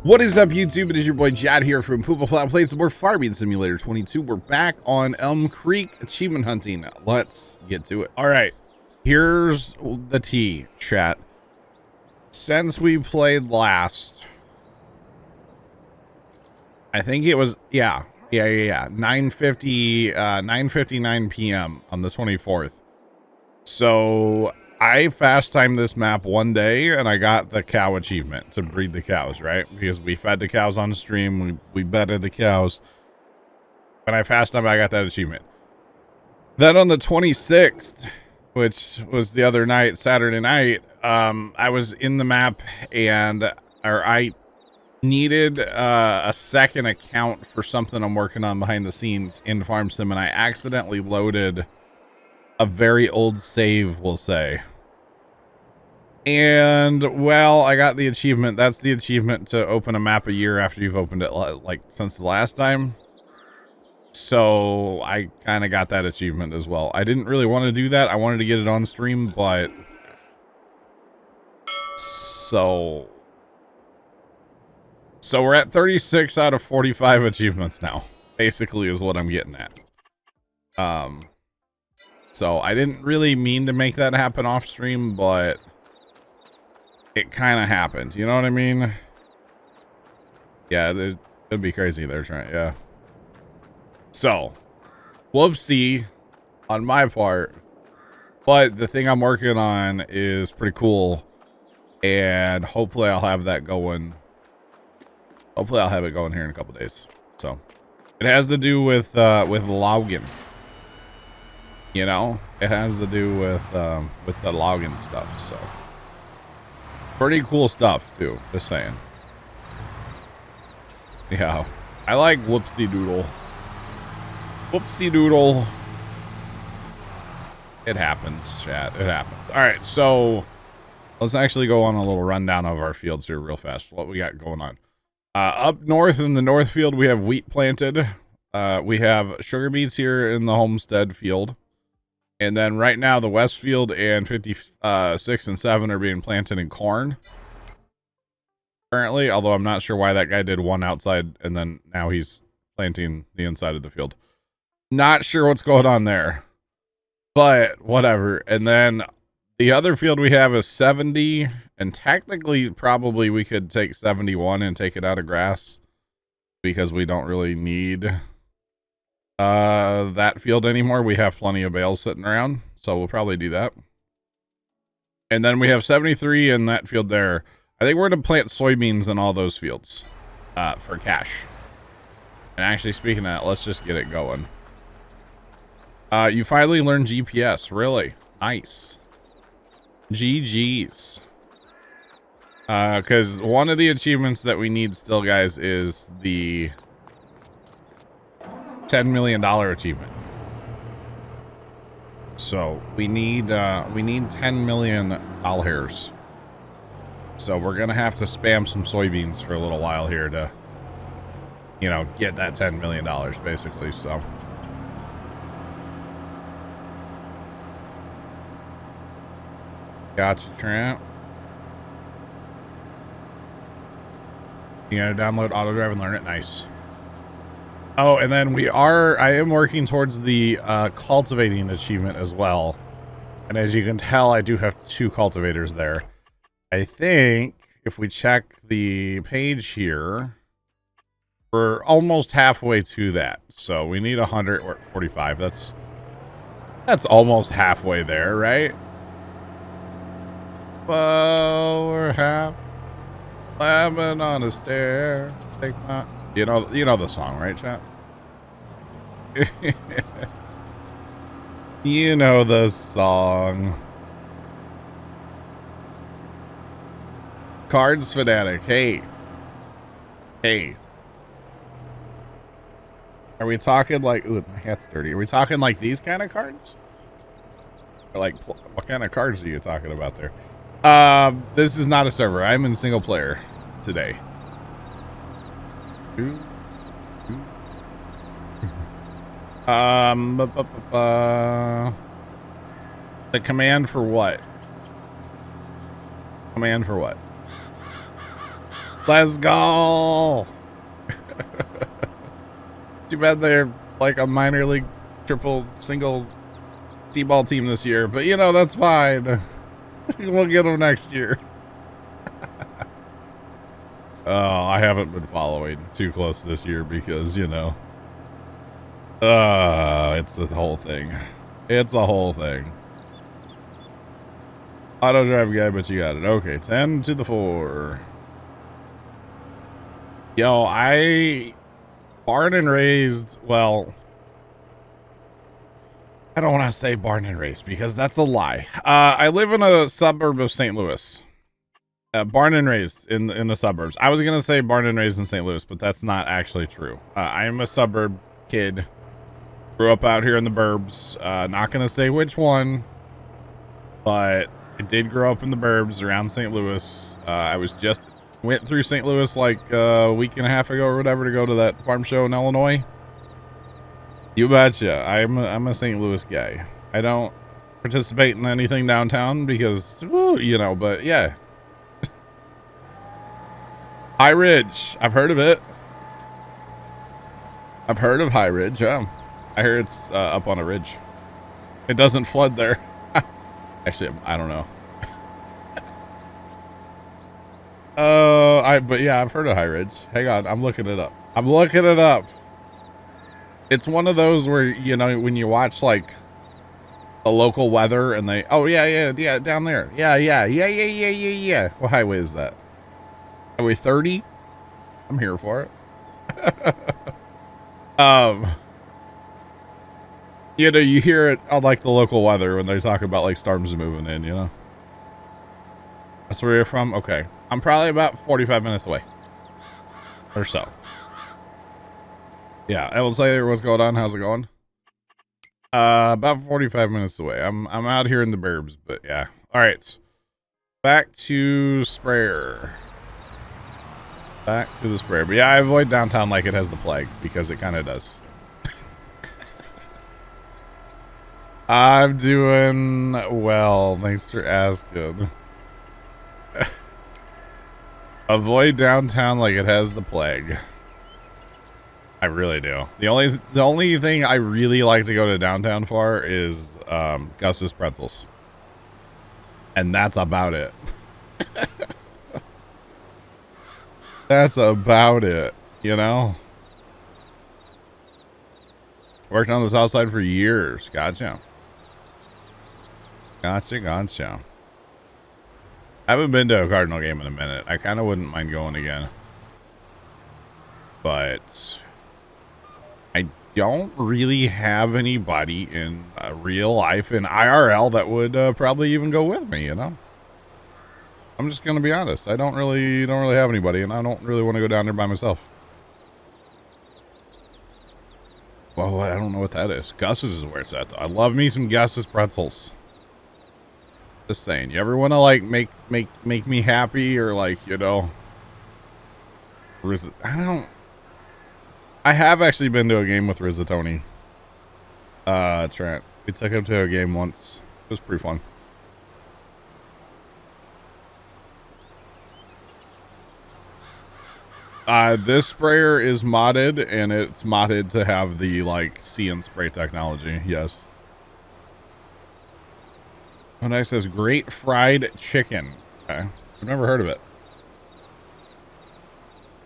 What is up, YouTube? It is your boy Chad here from Puma, Plow playing some more Farming Simulator 22. We're back on Elm Creek achievement hunting. Let's get to it. All right, here's the tea, chat. Since we played last, I think it was 9:59 p.m. on the 24th. So I fast timed this map one day and I got the cow achievement to breed the cows, right? Because we fed the cows on stream, we bedded the cows. When I fast timed, I got that achievement. Then on the 26th, which was the other night, Saturday night, I was in the map and I needed a second account for something I'm working on behind the scenes in Farm Sim, and I accidentally loaded a very old save, we'll say. And well, I got the achievement. That's the achievement to open a map a year after you've opened it, like since the last time. So I kind of got that achievement as well. I didn't really want to do that. I wanted to get it on stream, but so we're at 36 out of 45 achievements now, basically, is what I'm getting at. So I didn't really mean to make that happen off stream, but it kind of happened. You know what I mean? Yeah, it'd be crazy there, Trent. Yeah. So, whoopsie on my part. But the thing I'm working on is pretty cool, and hopefully I'll have that going. Hopefully I'll have it going here in a couple days. So, it has to do with logging. You know, it has to do with the logging stuff. So, pretty cool stuff too. Just saying. Yeah, I like whoopsie doodle. Whoopsie doodle. It happens, chat. It happens. All right, so let's actually go on a little rundown of our fields here real fast. What we got going on. Up north in the north field, we have wheat planted. We have sugar beets here in the homestead field. And then right now, the west field and 56 and 7 are being planted in corn. Currently, although I'm not sure why that guy did one outside and then now he's planting the inside of the field. Not sure what's going on there, but whatever. And then the other field we have is 70, and technically probably we could take 71 and take it out of grass because we don't really need that field anymore. We have plenty of bales sitting around, so we'll probably do that. And then we have 73 in that field there. I think we're going to plant soybeans in all those fields for cash. And actually, speaking of that, let's just get it going. You finally learned GPS. Really? Nice. GG's. Because one of the achievements that we need still, guys, is the $10 million achievement. So we need $10 million. So we're gonna have to spam some soybeans for a little while here to, you know, get that $10 million basically. So gotcha, Trent. You gotta download auto drive and learn it. Nice. Oh, and then I am working towards the cultivating achievement as well. And as you can tell, I do have 2 cultivators there. I think if we check the page here, we're almost halfway to that. So we need 145. That's almost halfway there, right? Well, we're half climbing on a stair. Take my, you know the song, right, chat? You know the song. Cards fanatic. Hey. Are we talking like, ooh, my hat's dirty. Are we talking like these kind of cards? Or like, what kind of cards are you talking about there? This is not a server. I'm in single player today. The command for what? Command for what? Let's go. Too bad they're like a minor league triple single T-ball team this year, but you know, that's fine. We'll get them next year. Oh, I haven't been following too close this year because, you know, it's the whole thing. It's a whole thing. Auto drive guy, but you got it. Okay, 10 to the 4. Yo, I born and raised, well, I don't want to say born and raised because that's a lie. I live in a suburb of St. Louis. Born and raised in the suburbs. I was gonna say born and raised in St. Louis, but that's not actually true. I am a suburb kid. Grew up out here in the burbs. Not gonna say which one, but I did grow up in the burbs around St. Louis. I went through St. Louis like a week and a half ago or whatever to go to that farm show in Illinois. You betcha. I'm a St. Louis guy. I don't participate in anything downtown because, well, you know, but yeah. High Ridge. I've heard of it. I've heard of High Ridge. Yeah. I hear it's up on a ridge. It doesn't flood there. Actually, I don't know. But yeah, I've heard of High Ridge. Hang on, I'm looking it up. It's one of those where, you know, when you watch like the local weather and they, oh yeah, down there. Yeah. What highway is that? Highway 30? I'm here for it. You know, you hear it on like the local weather when they talk about like storms moving in, you know? That's where you're from? Okay. I'm probably about 45 minutes away. Or so. Yeah, I will say what's going on. How's it going? About 45 minutes away. I'm out here in the burbs, but yeah. All right. Back to sprayer. But yeah, I avoid downtown like it has the plague because it kind of does. I'm doing well. Thanks for asking. Avoid downtown like it has the plague. I really do. The only thing I really like to go to downtown for is Gus's Pretzels. And that's about it. That's about it, you know? Worked on the south side for years. Gotcha. I haven't been to a Cardinal game in a minute. I kind of wouldn't mind going again. But I don't really have anybody in real life in IRL that would probably even go with me, you know? I'm just going to be honest. I don't really have anybody, and I don't really want to go down there by myself. Well, I don't know what that is. Gus's is where it's at, though. I love me some Gus's Pretzels. Just saying. You ever want to, like, make me happy or, like, you know... I have actually been to a game with Rizzatoni. Trent. We took him to a game once. It was pretty fun. This sprayer is modded, and it's modded to have the, like, see and spray technology. Yes. And I says, great fried chicken. Okay. I've never heard of it.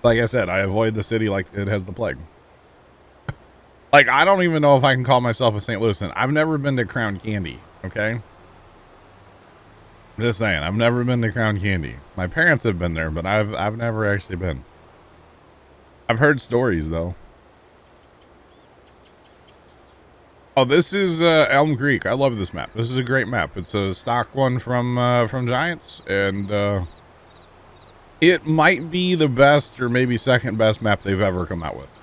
Like I said, I avoid the city like it has the plague. Like, I don't even know if I can call myself a St. Louisan. I've never been to Crown Candy, okay? I'm just saying, I've never been to Crown Candy. My parents have been there, but I've never actually been. I've heard stories, though. Oh, this is Elm Creek. I love this map. This is a great map. It's a stock one from Giants, and it might be the best or maybe second best map they've ever come out with.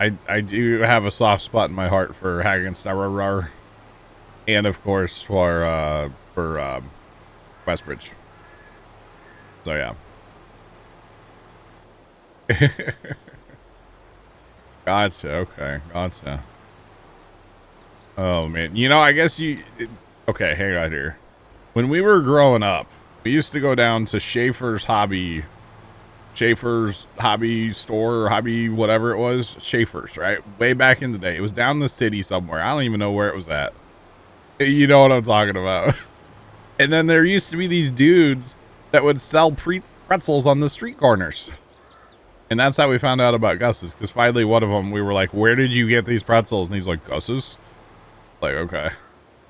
I do have a soft spot in my heart for Hagenstarar, and of course for Westbridge. So yeah. Gotcha. Okay. Gotcha. Oh man, you know, I guess okay, hang on here. When we were growing up, we used to go down to Schaefer's Hobby Schaefer's hobby store, or hobby whatever it was, Schaefer's, right? Way back in the day. It was down the city somewhere. I don't even know where it was at. You know what I'm talking about. And then there used to be these dudes that would sell pretzels on the street corners. And that's how we found out about Gus's, because finally one of them, we were like, where did you get these pretzels? And he's like, Gus's? Like, okay.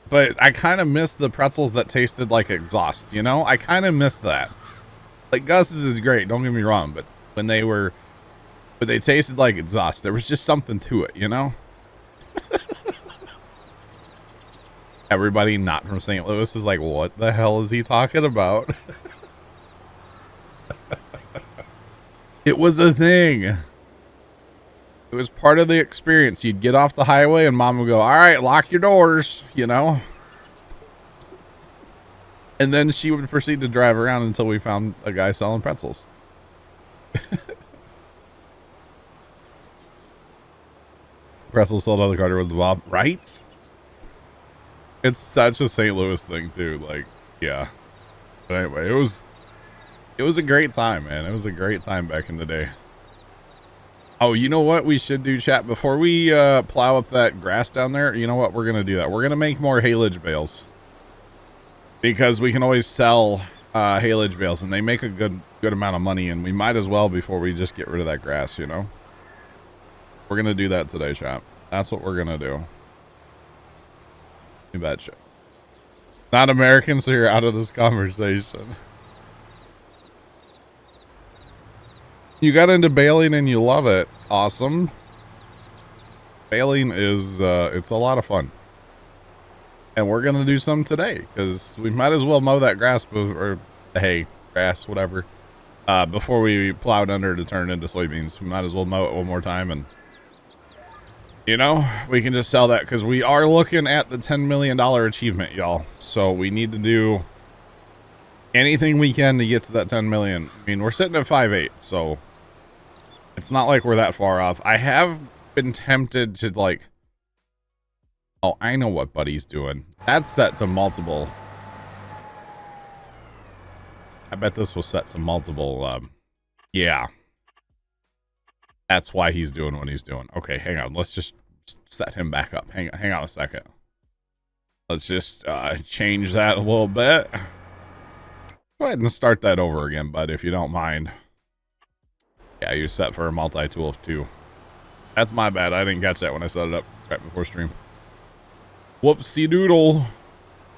But I kind of miss the pretzels that tasted like exhaust, you know? I kind of miss that. Like, Gus's is great, don't get me wrong, but when they tasted like exhaust, there was just something to it, you know? Everybody not from St. Louis is like, what the hell is he talking about? It was a thing. It was part of the experience. You'd get off the highway and mom would go, all right, lock your doors, you know? And then she would proceed to drive around until we found a guy selling pretzels. Pretzels sold on the corner with the Bob, right? It's such a St. Louis thing too. Like, yeah. But anyway, it was a great time, man. It was a great time back in the day. Oh, you know what we should do, chat? Before we plow up that grass down there, you know what? We're going to do that. We're going to make more haylage bales. Because we can always sell haylage bales, and they make a good amount of money, and we might as well before we just get rid of that grass, you know? We're going to do that today, chat. That's what we're going to do. You betcha. Not American, so you're out of this conversation. You got into baling and you love it. Awesome. Baling is, it's a lot of fun. And we're going to do some today because we might as well mow that grass or hay, grass, whatever, before we plowed under to turn it into soybeans. We might as well mow it one more time. And, you know, we can just sell that because we are looking at the $10 million achievement, y'all. So we need to do anything we can to get to that 10 million. I mean, we're sitting at 5.8, so it's not like we're that far off. I have been tempted to like, oh, I know what Buddy's doing. That's set to multiple. I bet this was set to multiple. Yeah. That's why he's doing what he's doing. Okay, hang on. Let's just set him back up. Hang on a second. Let's just change that a little bit. Go ahead and start that over again, bud, if you don't mind. Yeah, you're set for a multi-tool of 2. That's my bad. I didn't catch that when I set it up right before stream. Whoopsie doodle.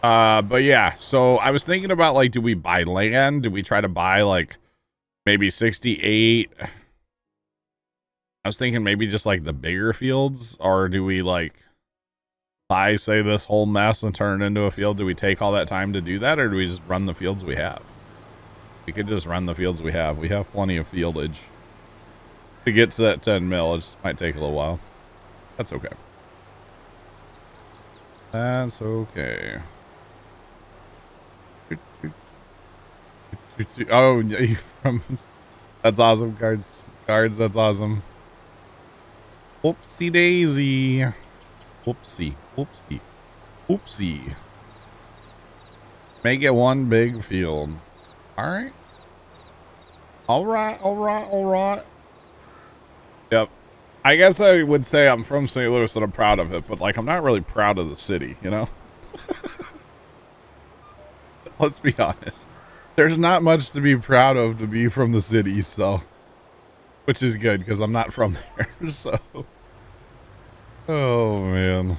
But yeah, so I was thinking about, like, do we buy land? Do we try to buy, like, maybe 68? I was thinking maybe just, like, the bigger fields. Or do we, like, buy, say, this whole mess and turn it into a field? Do we take all that time to do that? Or do we just run the fields we have? We could just run the fields we have. We have plenty of fieldage to get to that 10 mil. It just might take a little while. That's okay. That's okay. Oh, from that's awesome. Cards, that's awesome. Whoopsie daisy. Whoopsie. Make it one big field. All right. Yep. I guess I would say I'm from St. Louis and I'm proud of it, but, like, I'm not really proud of the city, you know? Let's be honest. There's not much to be proud of to be from the city, so. Which is good, because I'm not from there, so. Oh, man.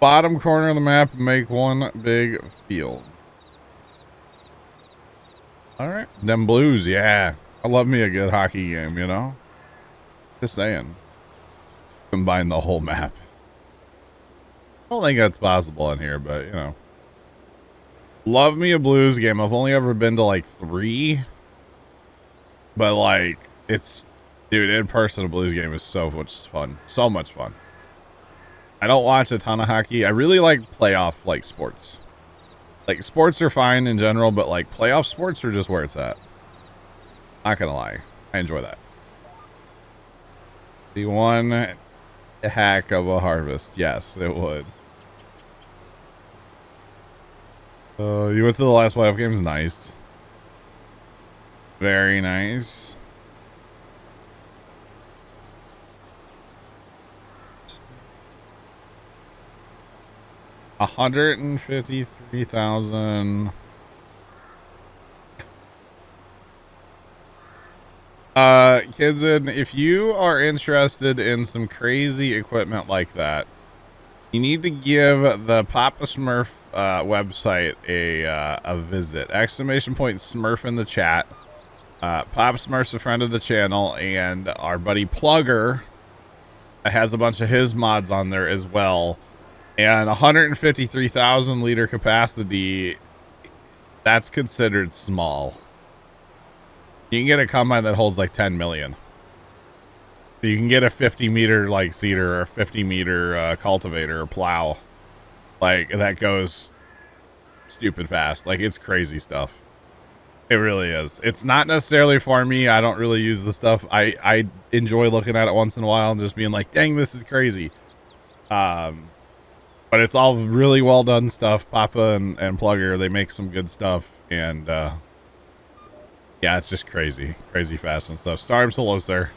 Bottom corner of the map, make one big field. All right. Them Blues, yeah. I love me a good hockey game, you know? Just saying. Combine the whole map. I don't think that's possible in here, but, you know. Love me a Blues game. I've only ever been to, like, 3. But, like, it's... Dude, in person, a Blues game is so much fun. So much fun. I don't watch a ton of hockey. I really like playoff, like, sports. Like, sports are fine in general, but, like, playoff sports are just where it's at. Not gonna lie. I enjoy that. The one heck of a harvest. Yes, it would. You went to the last playoff games? Nice. Very nice. $153,000. Kids, if you are interested in some crazy equipment like that, you need to give the Papa Smurf website a visit. Exclamation point Smurf in the chat. Papa Smurf's a friend of the channel, and our buddy Plugger has a bunch of his mods on there as well. And 153,000 liter capacity, that's considered small. You can get a combine that holds like 10 million. You can get a 50 meter like seeder or a 50 meter cultivator or plow. Like that goes stupid fast. Like it's crazy stuff. It really is. It's not necessarily for me. I don't really use the stuff. I enjoy looking at it once in a while and just being like, dang, this is crazy. But it's all really well done stuff. Papa and Plugger, they make some good stuff. And yeah, it's just crazy fast and stuff. Storm's hello, sir.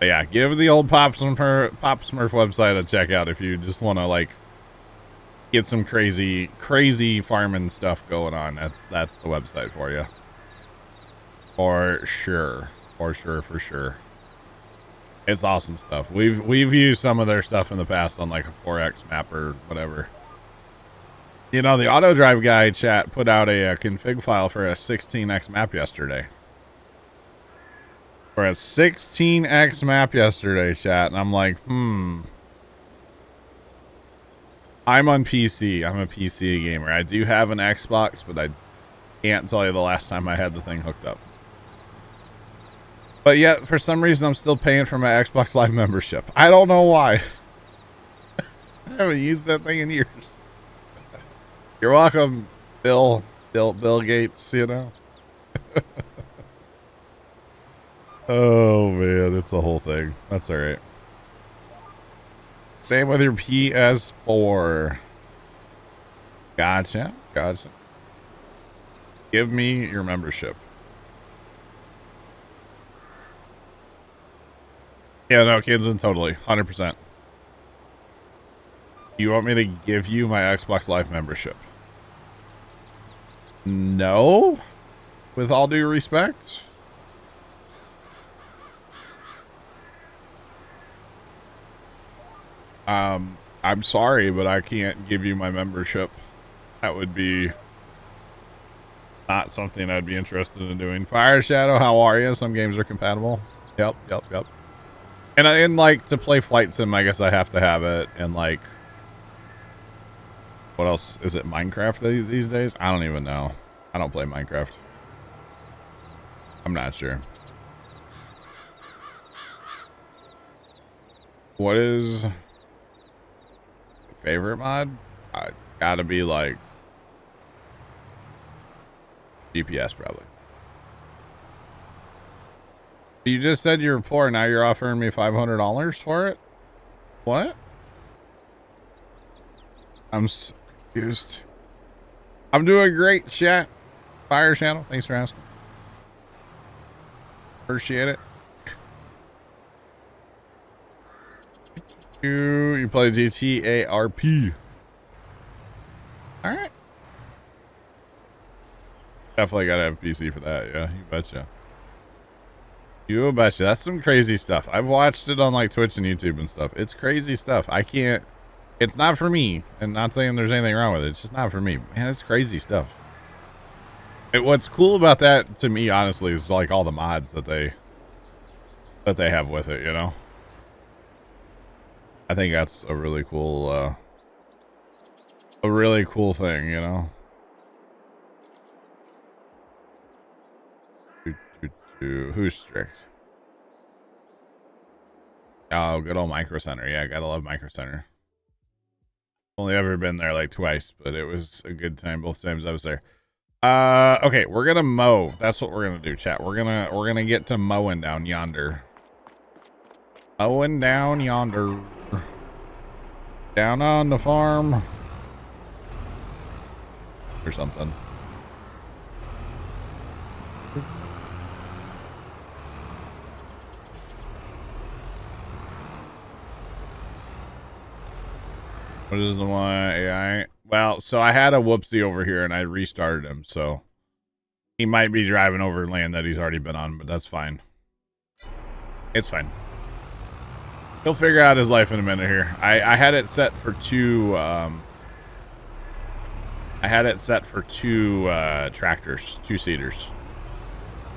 But yeah, give the old Pop Smurf website a check out if you just want to like get some crazy farming stuff going on. That's the website for you. For sure. It's awesome stuff. We've used some of their stuff in the past on like a 4X map or whatever. You know, the auto drive guy chat put out a config file for a 16X map yesterday. For a 16X map yesterday, chat, and I'm like, I'm on PC. I'm a PC gamer. I do have an Xbox, but I can't tell you the last time I had the thing hooked up. But yet, for some reason, I'm still paying for my Xbox Live membership. I don't know why. I haven't used that thing in years. You're welcome, Bill Gates, you know. Oh man, it's a whole thing. That's all right. Same with your PS4. Gotcha. Give me your membership. Yeah, no, kids, and totally, 100%. You want me to give you my Xbox Live membership? No, with all due respect. I'm sorry, but I can't give you my membership. That would be not something I'd be interested in doing. Fire Shadow, how are you? Some games are compatible. Yep. And like to play Flight Sim, I guess I have to have it. And like, what else? Is it Minecraft these days? I don't even know. I don't play Minecraft. I'm not sure. What is favorite mod? Gotta be like GPS probably. You just said you're poor. Now you're offering me $500 for it? What? I'm so confused. I'm doing great, chat. Fire Channel, thanks for asking. Appreciate it. You play GTA RP. All right. Definitely gotta have a PC for that. Yeah, you betcha. You betcha. That's some crazy stuff. I've watched it on like Twitch and YouTube and stuff. It's crazy stuff. I can't. It's not for me. And not saying there's anything wrong with it. It's just not for me. Man, it's crazy stuff. What's cool about that to me, honestly, is like all the mods that they have with it. You know. I think that's a really cool thing, you know. Who's strict? Oh, good old Micro Center. Yeah, gotta love Micro Center. Only ever been there like twice, but it was a good time both times I was there. Okay, we're gonna mow. That's what we're gonna do, chat. We're gonna get to mowing down yonder. Mowing down yonder. Down on the farm. Or something. What is the one AI? Well, so I had a whoopsie over here and I restarted him, so he might be driving over land that he's already been on, but that's fine. It's fine. He'll figure out his life in a minute here. I had it set for two tractors, two-seaters,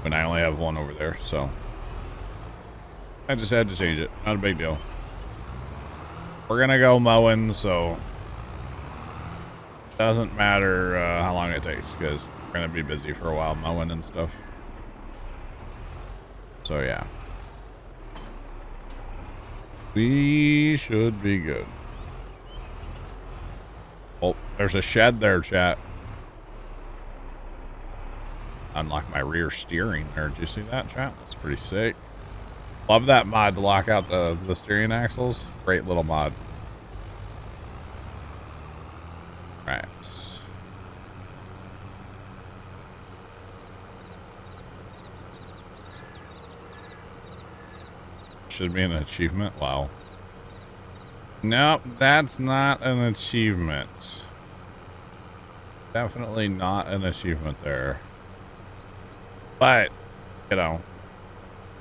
when I only have one over there, so I just had to change it. Not a big deal. We're gonna go mowing, so doesn't matter how long it takes, because we're gonna be busy for a while mowing and stuff. So yeah, we should be good. Oh, there's a shed there, chat. Unlock my rear steering there. Did you see that, chat? That's pretty sick. Love that mod to lock out the steering axles. Great little mod. Right. Should be an achievement. Wow. Nope, that's not an achievement. Definitely not an achievement there. But, you know,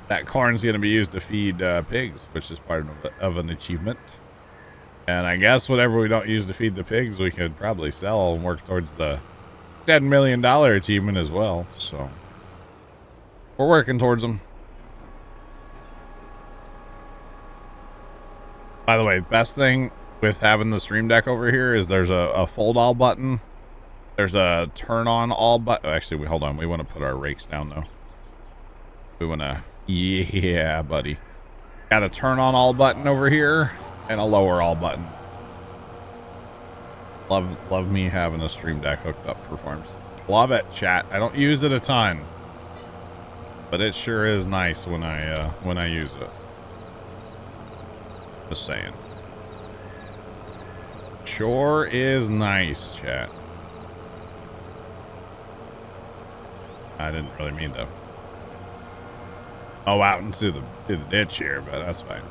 that corn's going to be used to feed pigs, which is part of an achievement. And I guess whatever we don't use to feed the pigs, we could probably sell and work towards the $10 million achievement as well. So, we're working towards them. By the way, best thing with having the stream deck over here is there's a fold all button. There's a turn on all button. Actually, hold on. We want to put our rakes down though. We want to, yeah, buddy. Got a turn on all button over here and a lower all button. Love me having a stream deck hooked up for farms. Love it, chat. I don't use it a ton, but it sure is nice when I use it. Just saying. Sure is nice, chat. I didn't really mean to. Oh, out into the ditch here, but that's fine.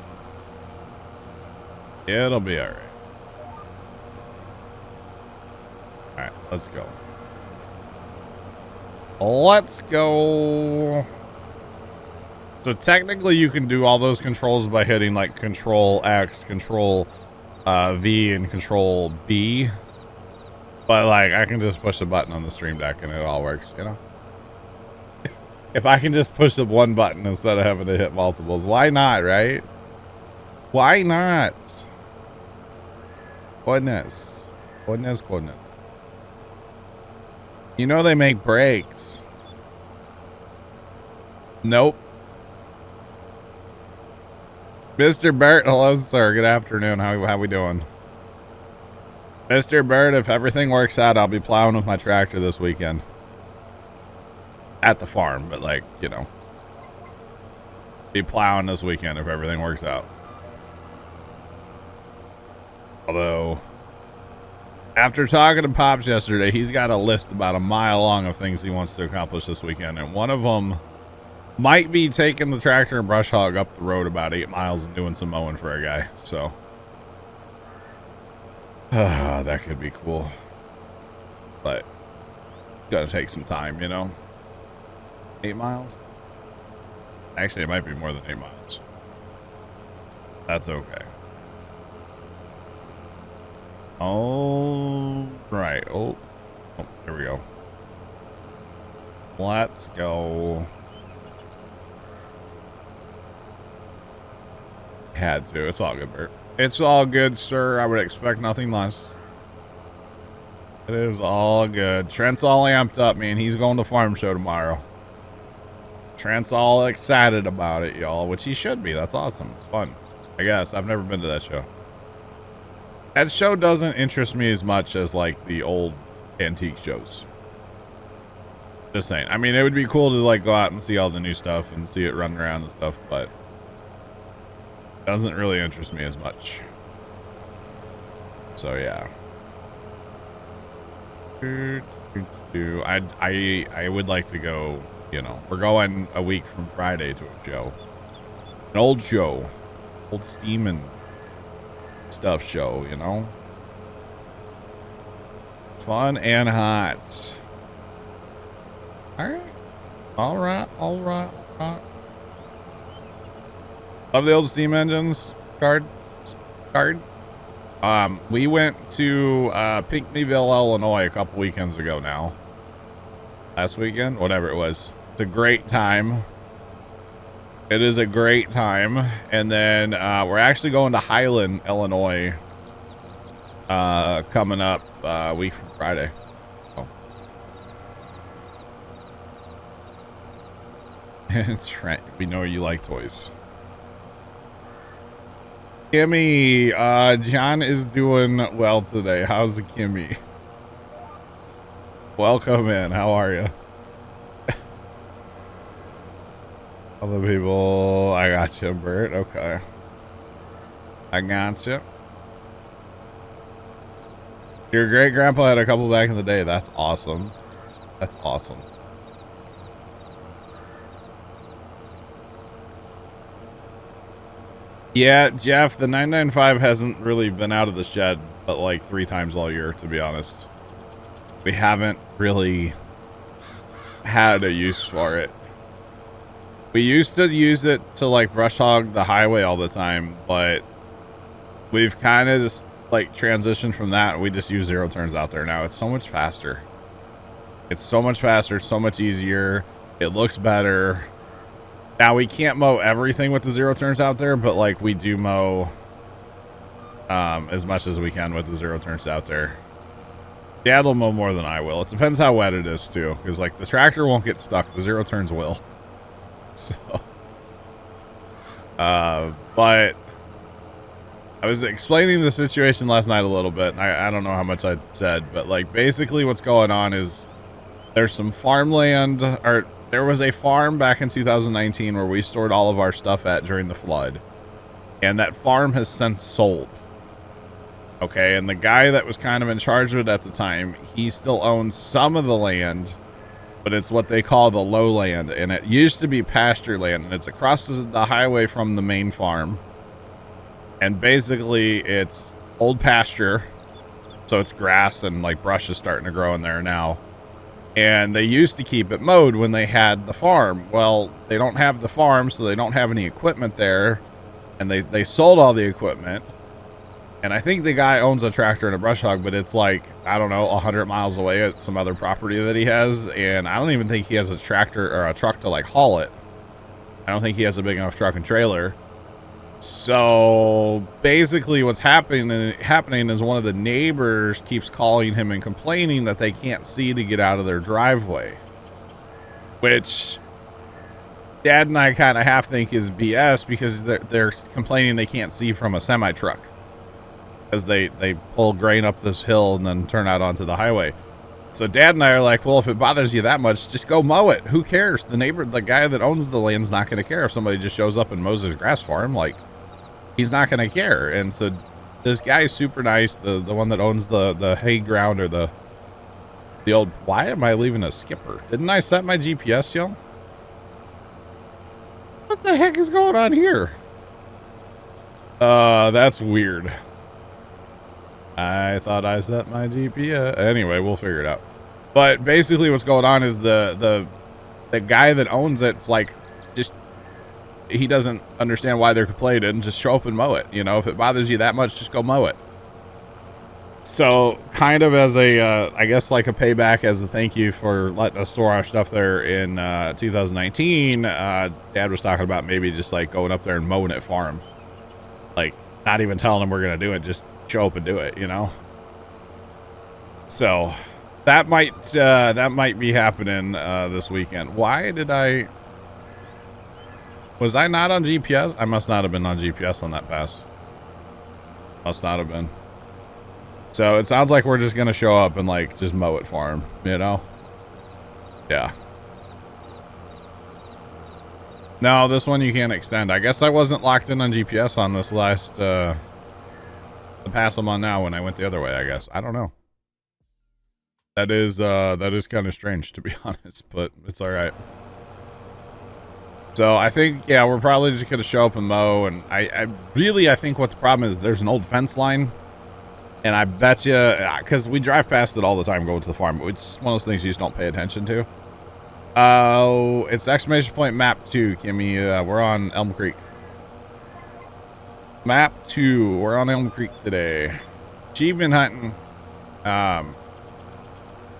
It'll be all right. All right, let's go. Let's go. So technically you can do all those controls by hitting like Control X, Control V, and Control B. But like I can just push the button on the stream deck and it all works, you know? If I can just push the one button instead of having to hit multiples, why not, right? Why not? Goodness. Goodness. You know they make brakes. Nope. Mr. Burt, hello, sir. Good afternoon. How we doing? Mr. Burt, if everything works out, I'll be plowing with my tractor this weekend. At the farm, but like, you know. Be plowing this weekend if everything works out. Although, after talking to Pops yesterday, he's got a list about a mile long of things he wants to accomplish this weekend, and one of them might be taking the tractor and brush hog up the road about 8 miles and doing some mowing for a guy. So, that could be cool. But, gotta take some time, you know? 8 miles? Actually, it might be more than 8 miles. That's okay. All right. Oh, there we go. Let's go. Had to. It's all good, Bert. It's all good, sir. I would expect nothing less. It is all good. Trent's all amped up, man. He's going to farm show tomorrow. Trent's all excited about it, y'all, which he should be. That's awesome. It's fun. I guess. I've never been to that show. That show doesn't interest me as much as, like, the old antique shows. Just saying. I mean, it would be cool to, like, go out and see all the new stuff and see it run around and stuff, but doesn't really interest me as much. So, yeah. I would like to go, you know, we're going a week from Friday to a show. An old show. Old steam and stuff show, you know? Fun and hot. All right. All right. All right. All right. Love the old steam engines. Cards. We went to Pinckneyville, Illinois a couple weekends ago now. Last weekend, whatever it was. It's a great time. It is a great time. And then we're actually going to Highland, Illinois coming up a week from Friday. Oh. Trent, we know you like toys. Kimmy, John is doing well today. How's the Kimmy? Welcome in. How are you? Other people, I got you, Bert. Okay. I got you. Your great grandpa had a couple back in the day. That's awesome. That's awesome. Yeah, Jeff, the 995 hasn't really been out of the shed but like 3 times all year, to be honest. We haven't really had a use for it. We used to use it to like brush hog the highway all the time, but we've kind of just like transitioned from that. We just use zero turns out there now. It's so much faster. It's so much faster, so much easier. It looks better. Now we can't mow everything with the zero turns out there, but like we do mow as much as we can with the zero turns out there. Dad will mow more than I will. It depends how wet it is too, because like the tractor won't get stuck. The zero turns will. So, but I was explaining the situation last night a little bit. And I don't know how much I said, but like basically what's going on is there's some farmland, or there was a farm back in 2019 where we stored all of our stuff at during the flood, and that farm has since sold. Okay, and the guy that was kind of in charge of it at the time, he still owns some of the land, but it's what they call the lowland, and it used to be pasture land, and it's across the highway from the main farm, and basically it's old pasture, so it's grass and like brush is starting to grow in there now. And they used to keep it mowed when they had the farm. Well, they don't have the farm, so they don't have any equipment there. And they sold all the equipment. And I think the guy owns a tractor and a brush hog, but it's like, I don't know, 100 miles away at some other property that he has. And I don't even think he has a tractor or a truck to like haul it. I don't think he has a big enough truck and trailer. So basically what's happening is one of the neighbors keeps calling him and complaining that they can't see to get out of their driveway, which Dad and I kind of half think is BS, because they're complaining they can't see from a semi truck as they pull grain up this hill and then turn out onto the highway. So Dad and I are like, well, if it bothers you that much, just go mow it. Who cares? The neighbor, the guy that owns the land's not going to care if somebody just shows up and mows his grass for him. Like, he's not going to care. And so this guy's super nice. The one that owns the hay ground, or the old, why am I leaving a skipper? Didn't I set my GPS, y'all? What the heck is going on here? That's weird. I thought I set my GPS. Anyway, we'll figure it out. But basically what's going on is the guy that owns it's like, just, he doesn't understand why they're complaining. Just show up and mow it. You know, if it bothers you that much, just go mow it. So kind of as a, I guess like a payback, as a thank you for letting us store our stuff there in 2019, Dad was talking about maybe just like going up there and mowing it for him. Like, not even telling him we're going to do it, just show up and do it, you know? So that might be happening this weekend. Why did was I not on GPS? I must not have been on GPS on that pass. Must not have been. So it sounds like we're just going to show up and like just mow it for him, you know? Yeah. No, this one you can't extend. I guess I wasn't locked in on GPS on this last, the pass I'm on now when I went the other way, I guess. I don't know. That is kind of strange, to be honest, but it's all right. So I think, yeah, we're probably just going to show up and mow. And I think what the problem is, there's an old fence line, And I bet you, because we drive past it all the time going to the farm, but it's one of those things you just don't pay attention to. Oh, it's exclamation point map 2, Kimmy. We're on Elm Creek. Map 2, we're on Elm Creek today. Achievement hunting.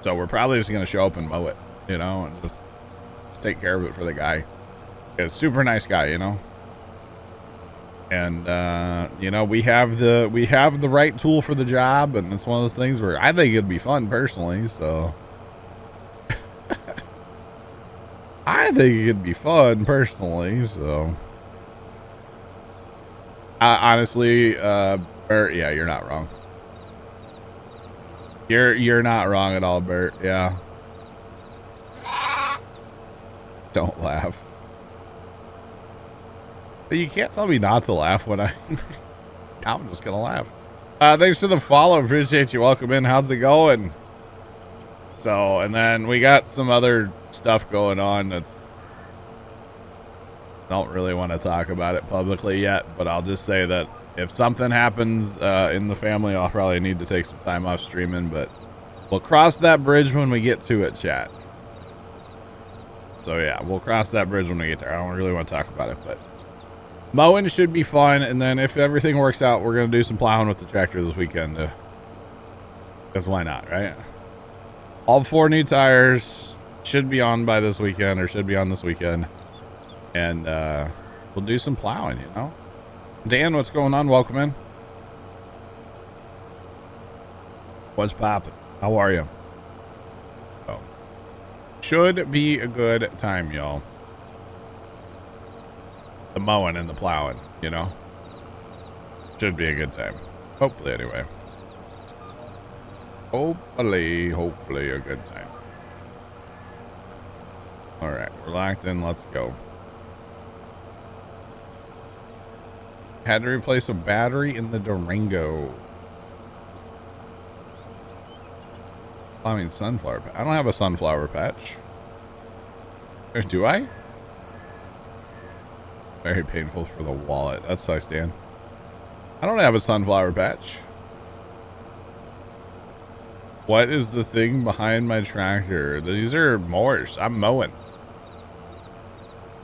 So we're probably just going to show up and mow it, you know, and just take care of it for the guy. He's a super nice guy, you know. And you know, we have the right tool for the job, and it's one of those things where I think it'd be fun personally, so I think it'd be fun personally, so honestly, Bert, yeah, you're not wrong. You're not wrong at all, Bert. Yeah. Don't laugh. You can't tell me not to laugh when I'm just gonna laugh. Thanks for the follow. Appreciate you. Welcome in. How's it going? So, and then we got some other stuff going on that's, don't really want to talk about it publicly yet, but I'll just say that if something happens in the family, I'll probably need to take some time off streaming, but we'll cross that bridge when we get to it, chat. So yeah, we'll cross that bridge when we get there. I don't really want to talk about it, but mowing should be fun, and then if everything works out, we're going to do some plowing with the tractor this weekend. Because why not, right? All 4 new tires should be on by this weekend, or should be on this weekend. And we'll do some plowing, you know? Dan, what's going on? Welcome in. What's poppin'? How are you? Oh. Should be a good time, y'all. The mowing and the plowing, you know? Should be a good time. Hopefully, anyway. Hopefully a good time. All right, we're locked in. Let's go. Had to replace a battery in the Durango. I mean, sunflower. I don't have a sunflower patch. Or do I? Very painful for the wallet. That's how I stand. I don't have a sunflower patch. What is the thing behind my tractor? These are mowers. I'm mowing.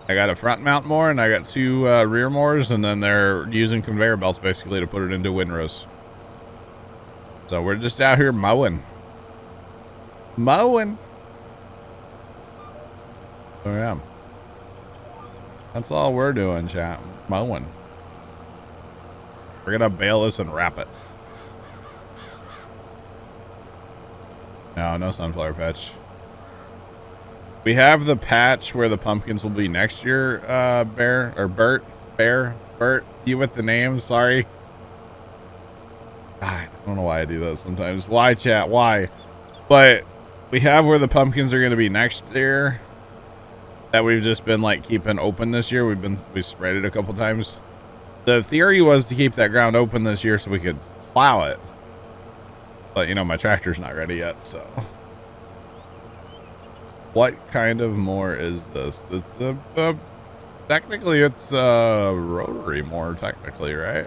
I got a front mount mower and I got 2 rear mowers, and then they're using conveyor belts basically to put it into windrows. So we're just out here mowing. Mowing. Oh yeah. That's all we're doing, chat. Mowing. We're gonna bale this and wrap it. No sunflower patch. We have the patch where the pumpkins will be next year, Bear, or Bert, you with the name, sorry. I don't know why I do that sometimes. Why, chat, why? But we have where the pumpkins are going to be next year that we've just been like keeping open this year. We sprayed it a couple times. The theory was to keep that ground open this year so we could plow it. But, you know, my tractor's not ready yet, so. What kind of mower is this? It's technically it's a rotary mower, technically, right?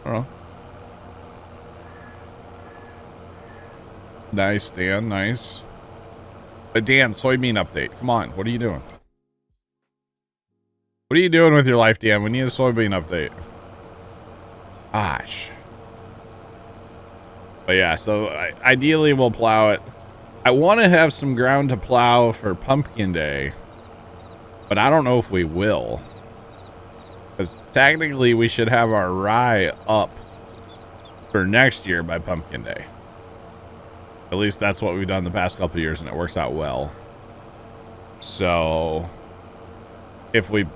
I don't know. Nice, Dan, nice. But Dan, soybean update. Come on, what are you doing? What are you doing with your life, Dan? We need a soybean update. Gosh. But yeah, so ideally we'll plow it. I want to have some ground to plow for Pumpkin Day, but I don't know if we will. Because technically we should have our rye up for next year by Pumpkin Day. At least that's what we've done the past couple of years, and it works out well. So, if we...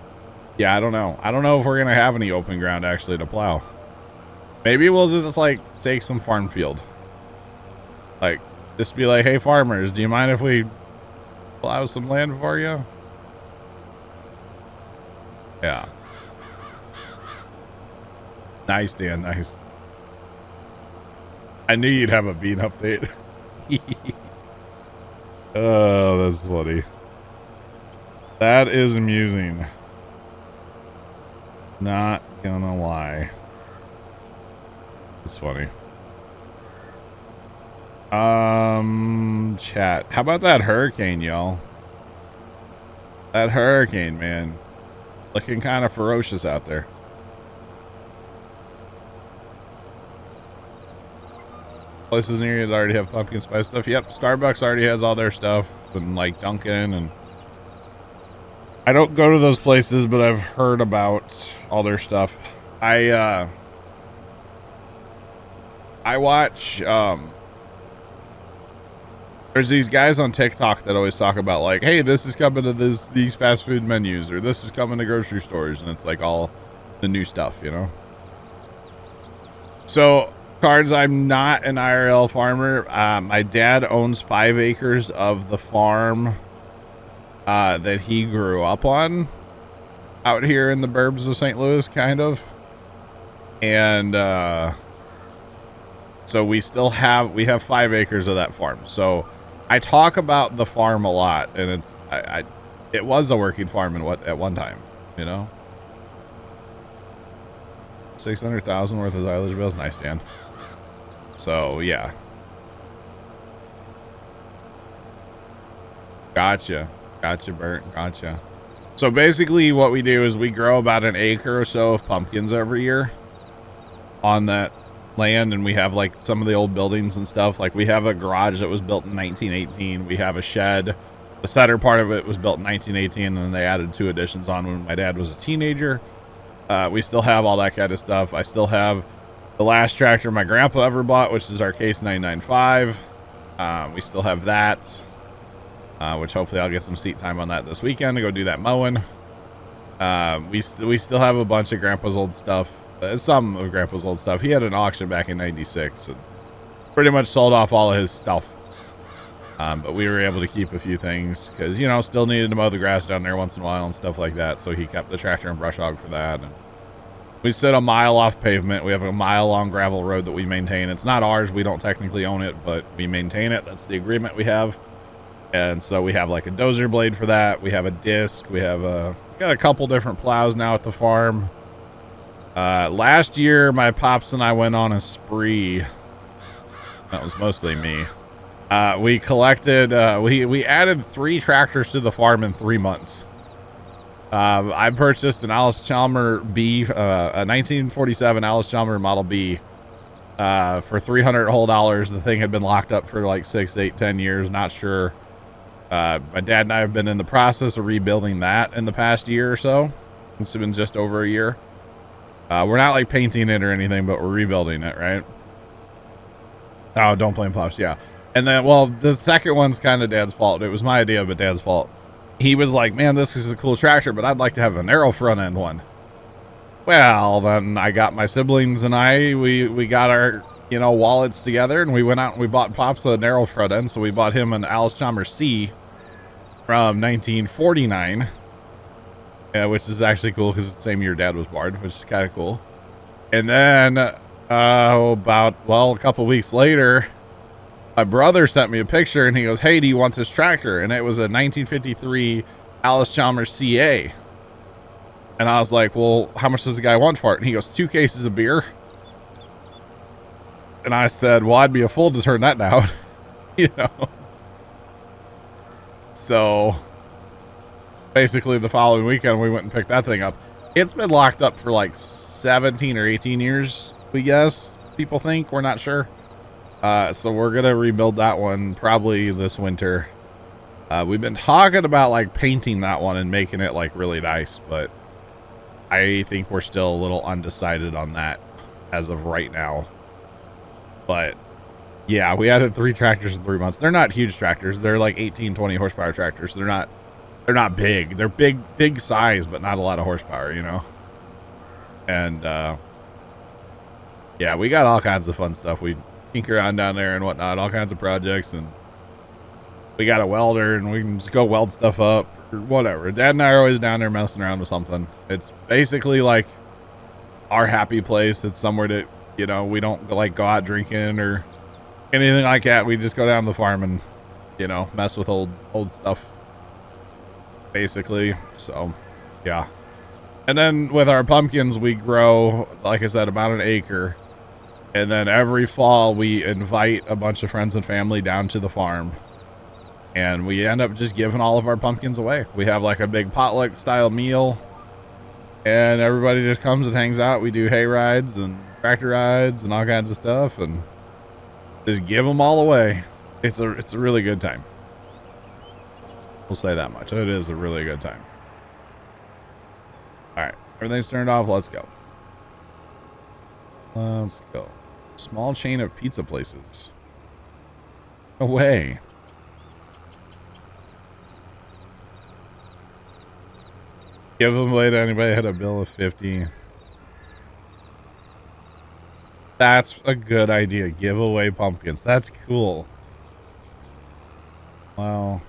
Yeah, I don't know. I don't know if we're going to have any open ground actually to plow. Maybe we'll just like take some farm field. Like, just be like, hey farmers, do you mind if we plow some land for you? Yeah. Nice, Dan, nice. I knew you'd have a bean update. Oh, that's funny. That is amusing. Not gonna lie. It's funny. Chat. How about that hurricane, y'all? That hurricane, man. Looking kind of ferocious out there. Places near you that already have pumpkin spice stuff. Yep, Starbucks already has all their stuff, and like Dunkin', and I don't go to those places, but I've heard about all their stuff. I watch there's these guys on TikTok that always talk about like, hey, this is coming to these fast food menus, or this is coming to grocery stores, and it's like all the new stuff, you know. So Cards, I'm not an IRL farmer. My dad owns 5 acres of the farm that he grew up on out here in the burbs of St. Louis, kind of. And so we have 5 acres of that farm. So I talk about the farm a lot, and it was a working farm at one time, you know. 600,000 worth of silage bills. Nice, Dan. So yeah. Gotcha, Bert. Gotcha. So basically what we do is we grow about an acre or so of pumpkins every year on that land, and we have like some of the old buildings and stuff. Like we have a garage that was built in 1918. We have a shed. The center part of it was built in 1918, and then they added 2 additions on when my dad was a teenager. We still have all that kind of stuff. I still have the last tractor my grandpa ever bought, which is our Case 995. We still have that, which hopefully I'll get some seat time on that this weekend to go do that mowing. We still have a bunch of grandpa's old stuff. Some of grandpa's old stuff. He had an auction back in 96 and pretty much sold off all of his stuff. But we were able to keep a few things because, you know, still needed to mow the grass down there once in a while and stuff like that. So he kept the tractor and brush hog for that. And we sit a mile off pavement. We have a mile long gravel road that we maintain. It's not ours. We don't technically own it, but we maintain it. That's the agreement we have. And so we have like a dozer blade for that. We have a disc. We got a couple different plows now at the farm. Last year, my pops and I went on a spree. That was mostly me. We collected, we added 3 tractors to the farm in 3 months. I purchased an Alice Chalmer B, a 1947 Alice Chalmer Model B, for $300 whole dollars. The thing had been locked up for like 6, 8, 10 years. Not sure. My dad and I have been in the process of rebuilding that in the past year or so. It's been just over a year. We're not like painting it or anything, but we're rebuilding it, right? Oh, don't blame Pops. Yeah. And then, well, the second one's kind of Dad's fault. It was my idea, but Dad's fault. He was like, man, this is a cool tractor, but I'd like to have a narrow front end one. Well, then I got my siblings and we got our, you know, wallets together, and we went out and we bought Pops a narrow front end. So we bought him an Alice Chalmers C from 1949, which is actually cool because it's the same year Dad was born, which is kind of cool. And then a couple weeks later, my brother sent me a picture and he goes, hey, do you want this tractor? And it was a 1953 Alice Chalmers CA. And I was like, well, how much does the guy want for it? And he goes, 2 cases of beer. And I said, well, I'd be a fool to turn that down, you know? So basically the following weekend, we went and picked that thing up. It's been locked up for like 17 or 18 years, we guess. People think, we're not sure. So we're going to rebuild that one probably this winter. We've been talking about like painting that one and making it like really nice, but I think we're still a little undecided on that as of right now. But yeah, we added 3 tractors in 3 months. They're not huge tractors. They're like 18, 20 horsepower tractors. They're not big. They're big size, but not a lot of horsepower, you know? And, yeah, we got all kinds of fun stuff. We tinker around down there and whatnot, all kinds of projects, and we got a welder and we can just go weld stuff up or whatever. Dad and I are always down there messing around with something. It's basically like our happy place. It's somewhere that, you know, we don't like go out drinking or anything like that. We just go down to the farm and, you know, mess with old stuff basically. So yeah. And then with our pumpkins, we grow, like I said, about an acre. And then every fall we invite a bunch of friends and family down to the farm. And we end up just giving all of our pumpkins away. We have like a big potluck style meal. And everybody just comes and hangs out. We do hay rides and tractor rides and all kinds of stuff. And just give them all away. It's a really good time. We'll say that much. It is a really good time. All right. Everything's turned off. Let's go. Let's go. Small chain of pizza places. No way. Give them away to anybody who had a bill of 50. That's a good idea. Give away pumpkins. That's cool. Wow.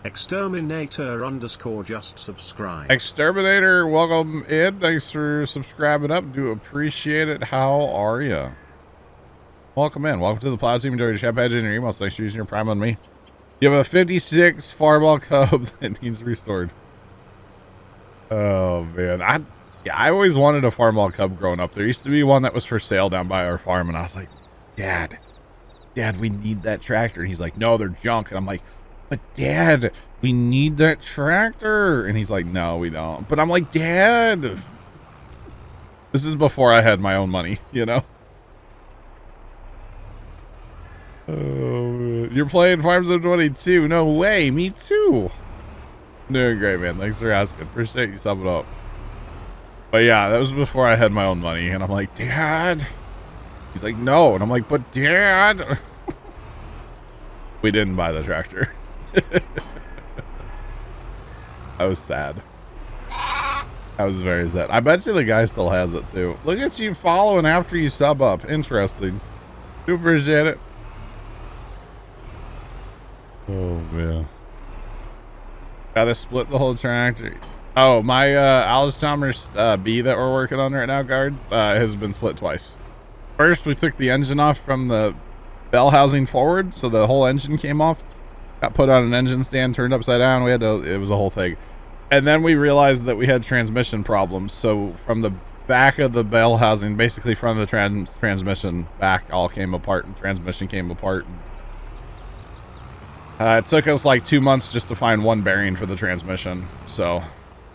Exterminator _ just subscribe. Exterminator, welcome in. Thanks for subscribing up. Do appreciate it. How are you? Welcome in. Welcome to the Plow team. Enjoy your chat badge in your emails. Thanks for using your Prime on me. You have a 56 Fireball Cub that needs restored. Oh man, I always wanted a Fireball Cub growing up. There used to be one that was for sale down by our farm, and I was like, Dad, we need that tractor. And he's like, no, they're junk. And I'm like, but Dad, we need that tractor. And he's like, no, we don't. But I'm like, Dad, this is before I had my own money, you know? Oh, you're playing Farm Zone 22. No way. Me too. Doing great, man. Thanks for asking. Appreciate you subbing up. But yeah, that was before I had my own money. And I'm like, Dad. He's like, no. And I'm like, but Dad. We didn't buy the tractor. I was sad. I was very sad. I bet you the guy still has it too. Look at you following after you sub up. Interesting. Do appreciate it. Oh man. Gotta split the whole tractor. Oh, my Alice Chalmers B that we're working on right now, guards, has been split twice. First, we took the engine off from the bell housing forward, so the whole engine came off. Got put on an engine stand, turned upside down. We had to, it was a whole thing. And then we realized that we had transmission problems. So from the back of the bell housing, basically from the transmission back, all came apart and transmission came apart. It took us like 2 months just to find one bearing for the transmission. So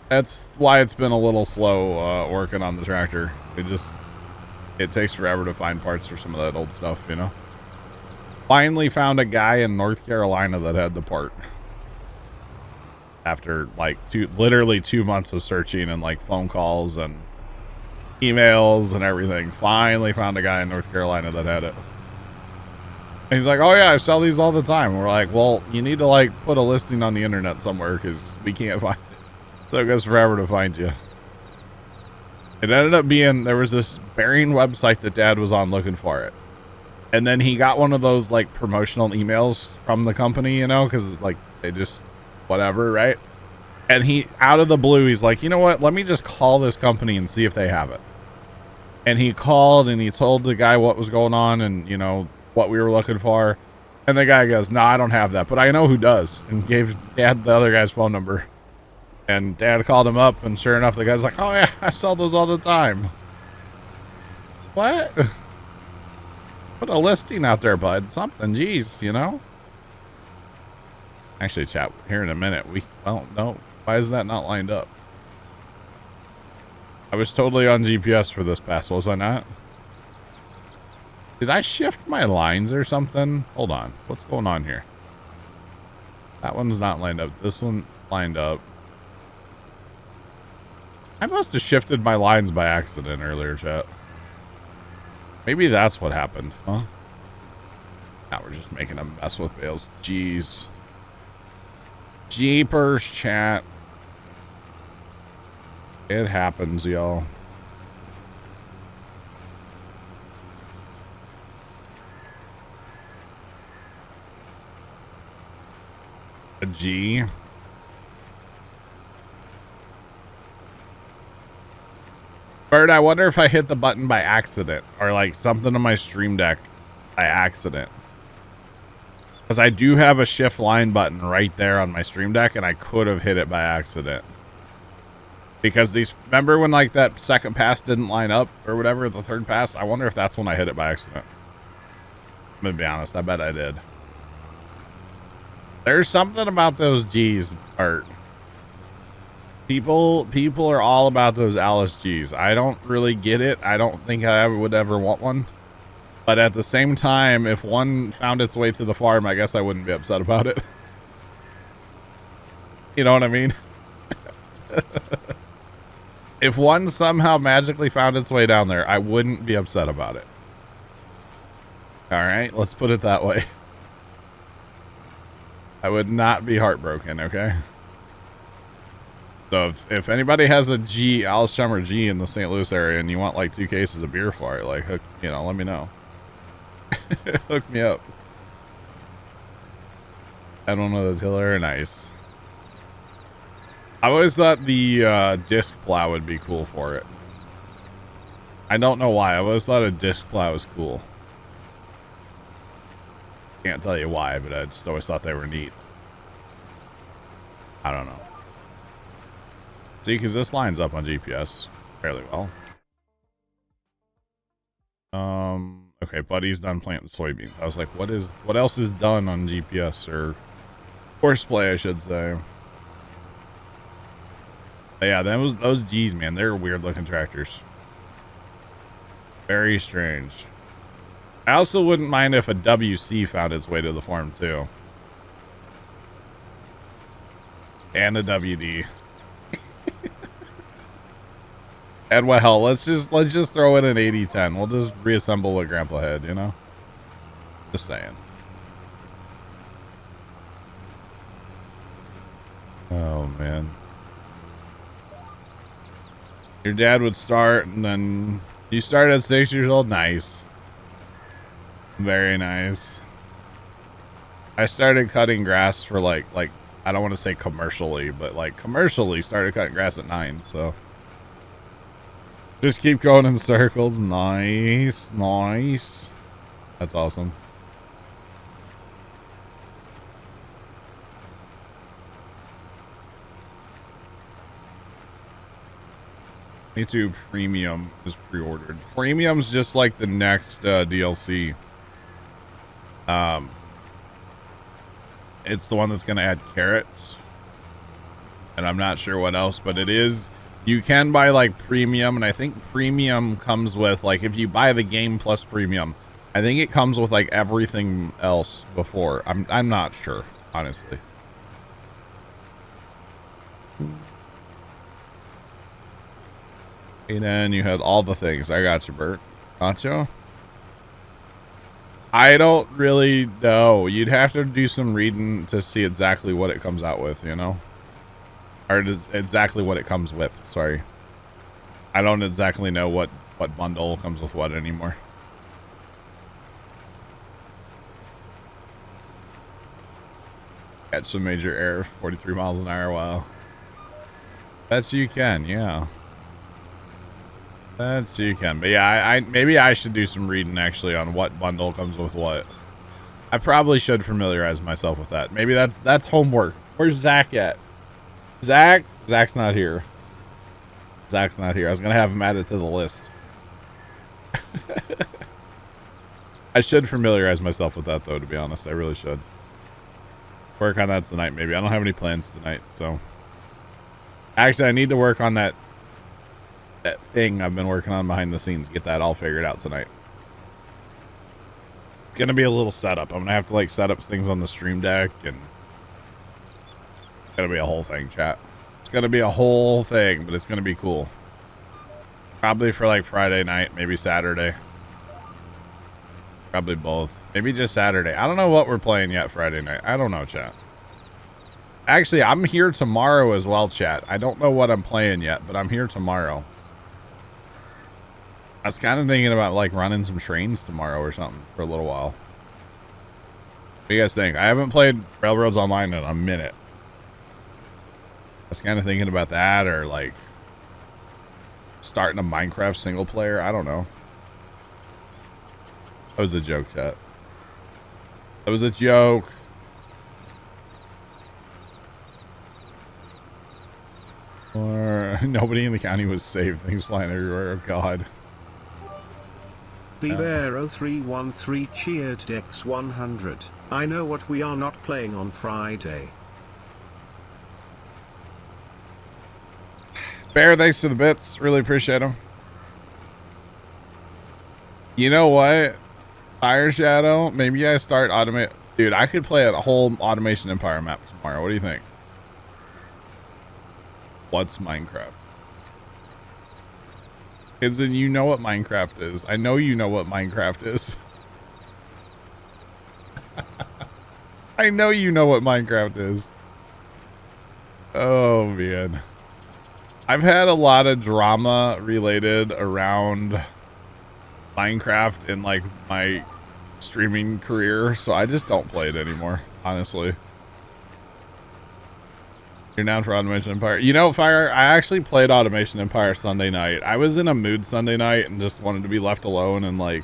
that's why it's been a little slow working on the tractor. It takes forever to find parts for some of that old stuff, you know. Finally found a guy in North Carolina that had the part. After like literally 2 months of searching and like phone calls and emails and everything. Finally found a guy in North Carolina that had it. And he's like, oh yeah, I sell these all the time. And we're like, well, you need to like put a listing on the internet somewhere because we can't find it. So it goes forever to find you. It ended up being, there was this bearing website that Dad was on looking for it. And then he got one of those like promotional emails from the company, you know, because like they just whatever, right? And he, out of the blue, he's like, you know what? Let me just call this company and see if they have it. And he called and he told the guy what was going on and, you know, what we were looking for. And the guy goes, no, I don't have that, but I know who does. And gave Dad the other guy's phone number. And Dad called him up, and sure enough, the guy's like, oh yeah, I sell those all the time. What? Put a listing out there, bud. Something, geez, you know? Actually, chat, here in a minute, well, no. Why is that not lined up? I was totally on GPS for this pass, was I not? Did I shift my lines or something? Hold on. What's going on here? That one's not lined up. This one lined up. I must have shifted my lines by accident earlier, chat. Maybe that's what happened, huh? Now we're just making a mess with bales. Jeez. Jeepers, chat. It happens, y'all. A G. Bird, I wonder if I hit the button by accident or like something on my stream deck by accident. Because I do have a shift line button right there on my stream deck and I could have hit it by accident. Because these, remember when like that second pass didn't line up or whatever, the third pass? I wonder if that's when I hit it by accident. I'm gonna be honest, I bet I did. There's something about those G's, Art. People are all about those Alice G's. I don't really get it. I don't think I would ever want one. But at the same time, if one found its way to the farm, I guess I wouldn't be upset about it. You know what I mean? If one somehow magically found its way down there, I wouldn't be upset about it. All right, let's put it that way. I would not be heartbroken, okay? So if anybody has a G, Alice Chummer G in the St. Louis area and you want like 2 cases of beer for it, like, hook, you know, let me know. Hook me up. I don't know the tiller. Nice. I always thought the disc plow would be cool for it. I don't know why. I always thought a disc plow was cool. Can't tell you why, but I just always thought they were neat. I don't know. See, because this lines up on GPS fairly well. Okay, Buddy's done planting soybeans. I was like, what else is done on GPS or horseplay, I should say. But yeah, those G's, man, they're weird looking tractors. Very strange. I also wouldn't mind if a WC found its way to the farm too. And a WD. And well, hell, let's just throw in an 8010. We'll just reassemble what Grandpa had, you know? Just saying. Oh man. Your dad would start and then you started at 6 years old? Nice. Very nice. I started cutting grass for like I don't want to say commercially, but like commercially started cutting grass at 9, so just keep going in circles. Nice, nice. That's awesome. Me too. Premium is pre-ordered. Premium's just like the next DLC. It's the one that's going to add carrots, and I'm not sure what else, but it is. You can buy like premium, and I think premium comes with like, if you buy the game plus premium, I think it comes with like everything else before. I'm not sure, honestly. And then you had all the things. I got you, Bert. Gotcha. I don't really know. You'd have to do some reading to see exactly what it comes out with, you know? Or exactly what it comes with. Sorry. I don't exactly know what bundle comes with what anymore. Catch some major air, 43 miles an hour. Wow. Bet you can, yeah. That's you can, but yeah, I maybe I should do some reading actually on what bundle comes with what. I probably should familiarize myself with that. Maybe that's homework. Where's Zach at? Zach's not here. Zach's not here. I was gonna have him added to the list. I should familiarize myself with that though, to be honest. I really should. Work on that tonight, maybe. I don't have any plans tonight, so. Actually, I need to work on that thing I've been working on behind the scenes. Get that all figured out tonight. It's gonna be a little setup. I'm gonna have to like set up things on the stream deck, and it's gonna be a whole thing, chat. It's gonna be a whole thing, but it's gonna be cool. Probably for like Friday night, maybe Saturday. Probably both. Maybe just Saturday. I don't know what we're playing yet Friday night. I don't know, chat. Actually, I'm here tomorrow as well, chat. I don't know what I'm playing yet, but I'm here tomorrow. I was kind of thinking about like running some trains tomorrow or something for a little while. What do you guys think? I haven't played Railroads Online in a minute. I was kind of thinking about that, or like starting a Minecraft single player. I don't know. That was a joke, chat. That was a joke. Or Nobody in the county was saved. Things flying everywhere. Oh God. Bbear0313 cheered Dex 100. I know what we are not playing on Friday. Bear, thanks for the bits. Really appreciate them. You know what? Fire Shadow, maybe I start automate. Dude, I could play a whole Automation Empire map tomorrow. What do you think? What's Minecraft? Kids, and you know what Minecraft is. I know you know what Minecraft is. I know you know what Minecraft is. Oh, man. I've had a lot of drama related around Minecraft in, like, my streaming career, so I just don't play it anymore, honestly. You're down for Automation Empire. You know, Fire, I actually played Automation Empire Sunday night. I was in a mood Sunday night and just wanted to be left alone and, like,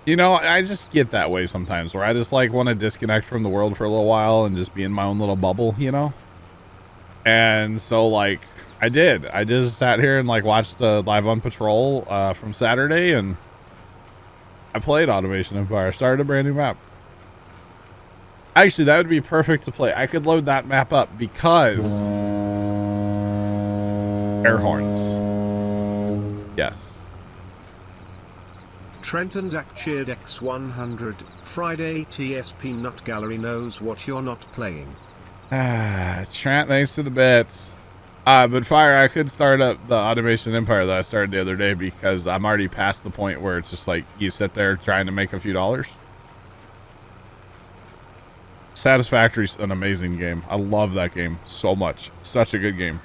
you know, I just get that way sometimes where I just, like, want to disconnect from the world for a little while and just be in my own little bubble, you know? And so, like, I did. I just sat here and, like, watched Live on Patrol from Saturday, and I played Automation Empire. Started a brand new map. Actually, that would be perfect to play. I could load that map up because air horns. Yes. Trenton Zach cheered X100. Friday TSP Nut Gallery knows what you're not playing. Trent, thanks to the bits. But Fire, I could start up the Automation Empire that I started the other day because I'm already past the point where it's just like you sit there trying to make a few dollars. Satisfactory's an amazing game. I love that game so much. It's such a good game.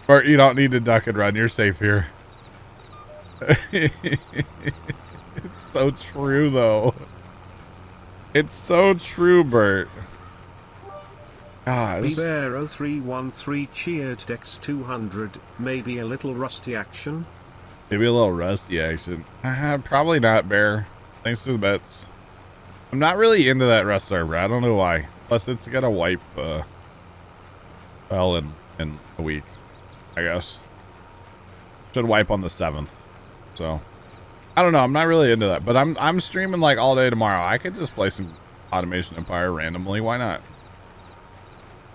Bert, you don't need to duck and run. You're safe here. It's so true, though. It's so true, Bert. Gosh. Bbear0313 cheered Dex 200. Maybe a little rusty action? Maybe a little rusty action. Probably not, Bear. Thanks for the bets. I'm not really into that rust server. I don't know why. Plus, it's gonna wipe, well, in a week, I guess. Should wipe on the 7th. So, I don't know. I'm not really into that. But I'm streaming, like, all day tomorrow. I could just play some Automation Empire randomly. Why not?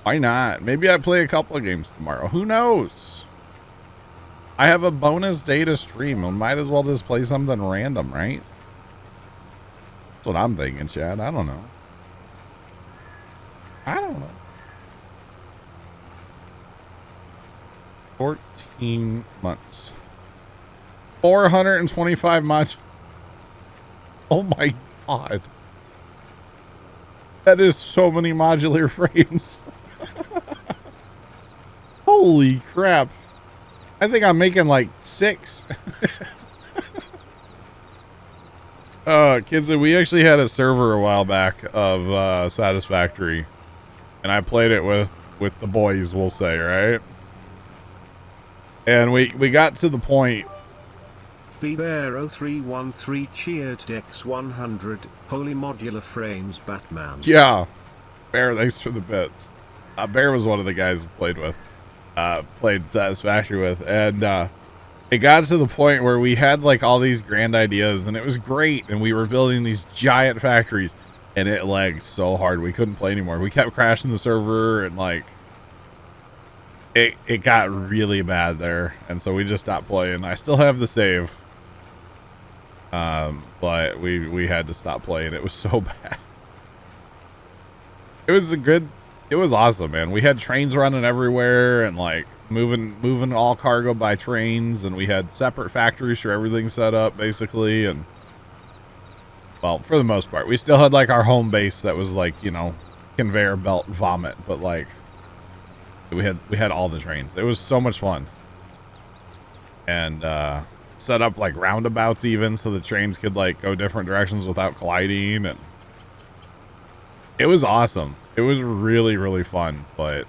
Why not? Maybe I play a couple of games tomorrow. Who knows? I have a bonus day to stream. I might as well just play something random, right? That's what I'm thinking, Chad. I don't know. I don't know. 14 months. 425 modules. Oh my God. That is so many modular frames. Holy crap. I think I'm making like 6. Kids, we actually had a server a while back of Satisfactory, and I played it with the boys, we'll say, right? And we got to the point. Bbear0313 cheered Dex 100. Holy modular frames, Batman. Yeah. Bear, thanks for the bits. Bear was one of the guys we played Satisfactory with, and it got to the point where we had like all these grand ideas, and it was great, and we were building these giant factories, and it lagged so hard we couldn't play anymore. We kept crashing the server, and like it got really bad there, and so we just stopped playing. I still have the save, but we had to stop playing. It was so bad. It was awesome, man. We had trains running everywhere, and like moving all cargo by trains, and we had separate factories for everything set up basically. And well, for the most part, we still had like our home base that was like, you know, conveyor belt vomit, but like we had all the trains. It was so much fun. And set up like roundabouts even, so the trains could like go different directions without colliding, and it was awesome. It was really, really fun, but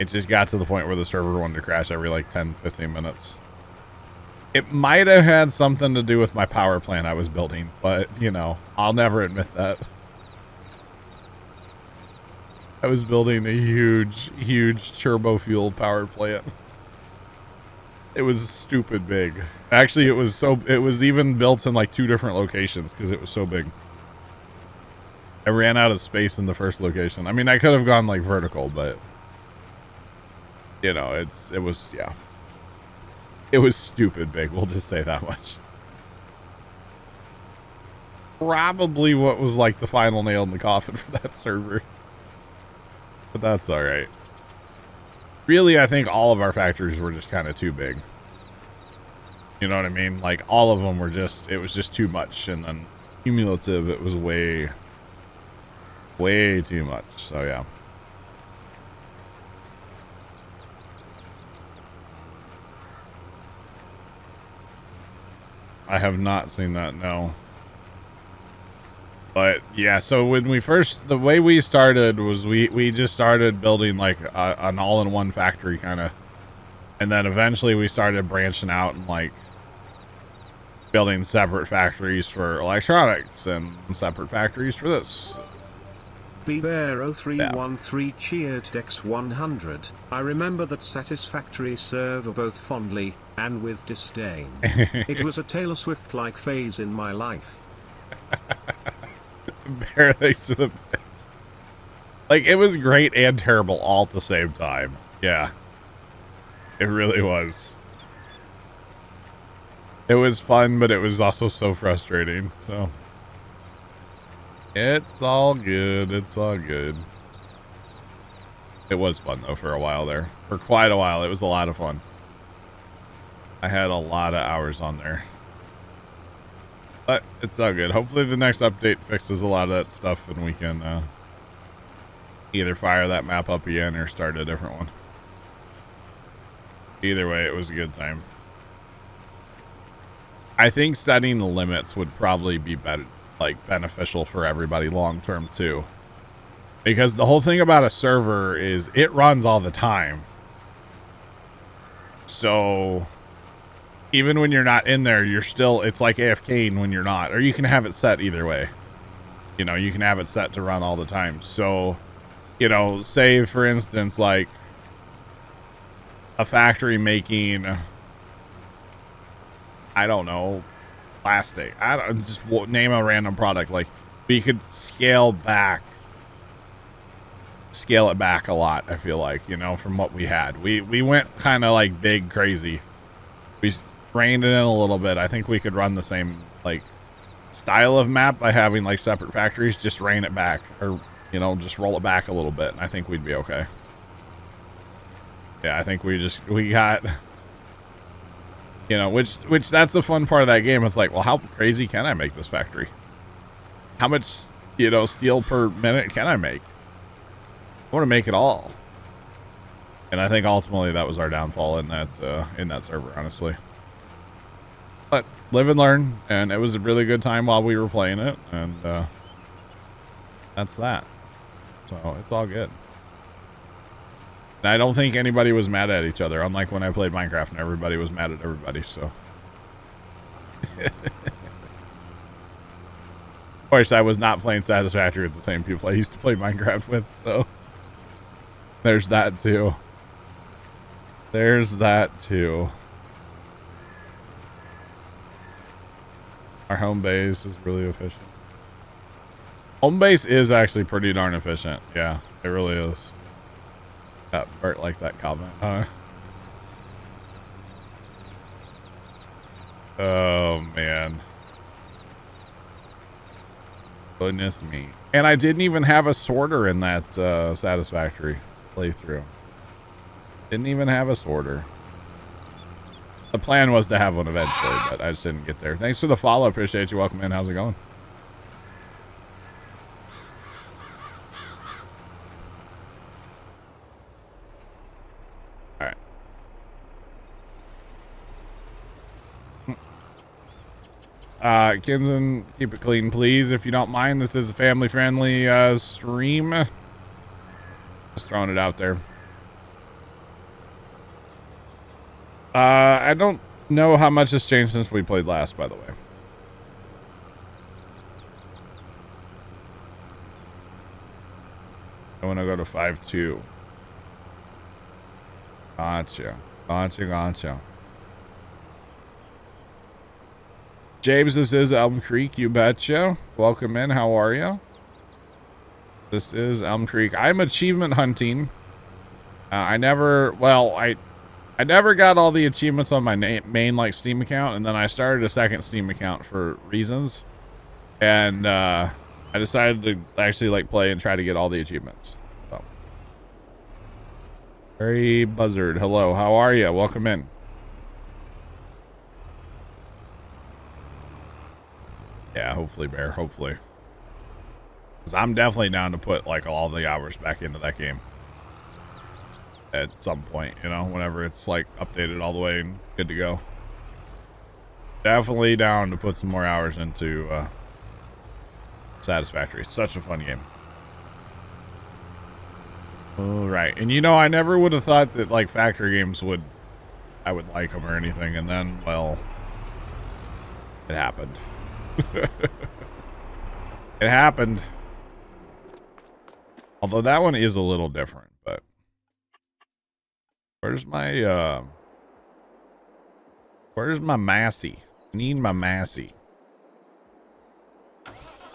it just got to the point where the server wanted to crash every like 10, 15 minutes. It might have had something to do with my power plant I was building, but, you know, I'll never admit that. I was building a huge, huge turbo fuel power plant. It was stupid big. Actually, it was even built in like 2 different locations because it was so big. I ran out of space in the first location. I mean, I could have gone like vertical, but you know, it was stupid big. We'll just say that much. Probably what was like the final nail in the coffin for that server. But that's all right. Really, I think all of our factories were just kind of too big. You know what I mean? Like all of them were it was just too much. And then cumulative, it was way too much. So yeah. I have not seen that, no. But yeah, so when the way we started was we just started building like an all-in-one factory kind of. And then eventually we started branching out and like building separate factories for electronics and separate factories for this. BBear0313 cheered Dex100. I remember that satisfactory server both fondly and with disdain. It was a Taylor Swift-like phase in my life. Barely to the best. Like, it was great and terrible all at the same time. Yeah. It really was. It was fun, but it was also so frustrating, so... It's all good. It's all good. It was fun, though, for a while there. For quite a while. It was a lot of fun. I had a lot of hours on there. But it's all good. Hopefully the next update fixes a lot of that stuff and we can either fire that map up again or start a different one. Either way, it was a good time. I think setting the limits would probably be better, like beneficial for everybody long term too. Because the whole thing about a server is it runs all the time. So even when you're not in there, you're still, it's like AFK when you're not, or you can have it set either way. You know, you can have it set to run all the time. So, you know, say for instance, like a factory making, I don't know, plastic. I don't just name a random product. Like we could scale it back a lot. I feel like, you know, from what we had, we went kind of like big crazy. We reined it in a little bit. I think we could run the same like style of map by having like separate factories, just rein it back, or you know, just roll it back a little bit, and I think we'd be okay. Yeah, I think we got, you know, which that's the fun part of that game. It's like, well, how crazy can I make this factory? How much, you know, steel per minute can I make? I want to make it all. And I think ultimately that was our downfall in that server, honestly. But live and learn, and it was a really good time while we were playing it, and that's that. So it's all good. And I don't think anybody was mad at each other, unlike when I played Minecraft and everybody was mad at everybody, so. Of course, I was not playing Satisfactory with the same people I used to play Minecraft with, so. There's that too. There's that too. Our home base is really efficient. Home base is actually pretty darn efficient. Yeah, it really is. Got Bert like that comment, huh? Oh, man. Goodness me. And I didn't even have a sorter in that Satisfactory playthrough. Didn't even have a sorter. The plan was to have one eventually, but I just didn't get there. Thanks for the follow. Appreciate you. Welcome in. How's it going? All right. Kinson, keep it clean, please, if you don't mind. This is a family-friendly stream. Just throwing it out there. I don't know how much has changed since we played last, by the way. I want to go to 5-2. Gotcha. Gotcha. James, this is Elm Creek, you betcha. Welcome in, how are you? This is Elm Creek. I'm achievement hunting. I never got all the achievements on my main like Steam account, and then I started a second Steam account for reasons. And I decided to actually like play and try to get all the achievements. So. Very Buzzard, hello, how are you? Welcome in. Yeah, hopefully, Bear, hopefully. Because I'm definitely down to put like all the hours back into that game. At some point, you know, whenever it's like updated all the way and good to go. Definitely down to put some more hours into Satisfactory. It's such a fun game. All right, and you know, I never would have thought that like factory games I would like them or anything, and then, well, it happened. It happened. Although that one is a little different, but where's my Massey? I need my Massey.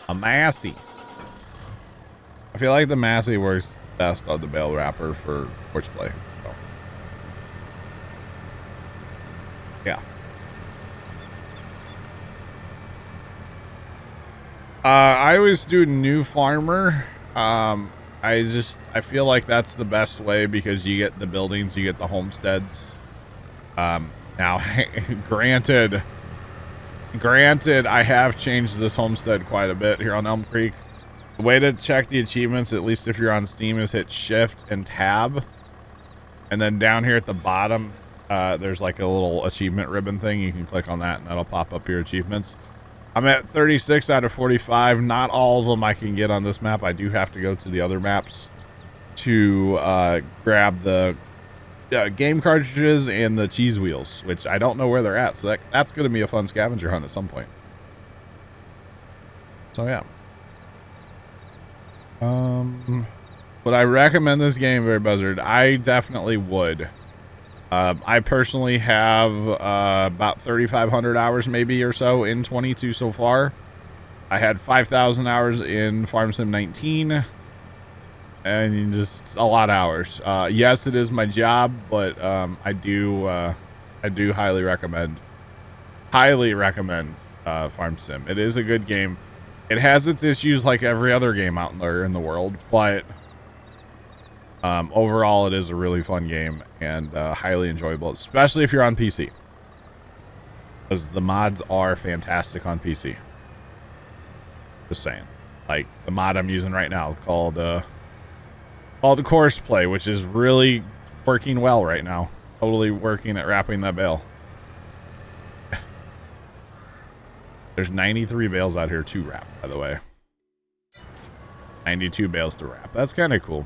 A Massey. I feel like the Massey works best on the bale wrapper for porch play. So. Yeah. I always do new farmer. I feel like that's the best way because you get the buildings, you get the homesteads. Now, granted, I have changed this homestead quite a bit here on Elm Creek. The way to check the achievements, at least if you're on Steam, is hit Shift and Tab. And then down here at the bottom, there's like a little achievement ribbon thing. You can click on that and that'll pop up your achievements. I'm at 36 out of 45. Not all of them I can get on this map. I do have to go to the other maps to grab the game cartridges and the cheese wheels, which I don't know where they're at. So that's going to be a fun scavenger hunt at some point. So yeah. Would I recommend this game, Very Buzzard? I definitely would. I personally have about 3,500 hours maybe or so in 22 so far. I had 5,000 hours in Farm Sim 19. And just a lot of hours. Yes, it is my job, but I do highly recommend Farm Sim. It is a good game. It has its issues like every other game out there in the world, but overall it is a really fun game and highly enjoyable, especially if you're on PC, because the mods are fantastic on PC. Just saying, like the mod I'm using right now called Course Play, which is really working well right now. Totally working at wrapping that bale. There's 93 bales out here to wrap, by the way. 92 bales to wrap. That's kind of cool.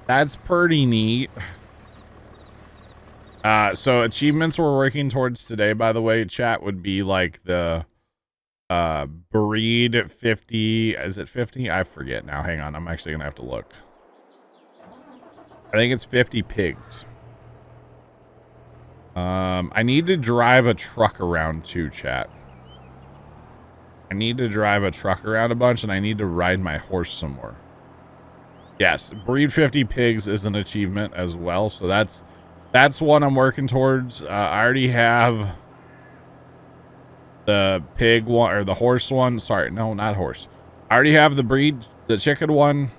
That's pretty neat. So achievements we're working towards today, by the way, chat, would be like the breed 50. Is it 50? I forget now. Hang on. I'm actually gonna have to look. I think it's 50 pigs. I need to drive a truck around too, chat. I need to drive a truck around a bunch, and I need to ride my horse some more. Yes, breed 50 pigs is an achievement as well, so that's one I'm working towards. I already have the pig one, or the horse one. Sorry, no, not horse. I already have the chicken one.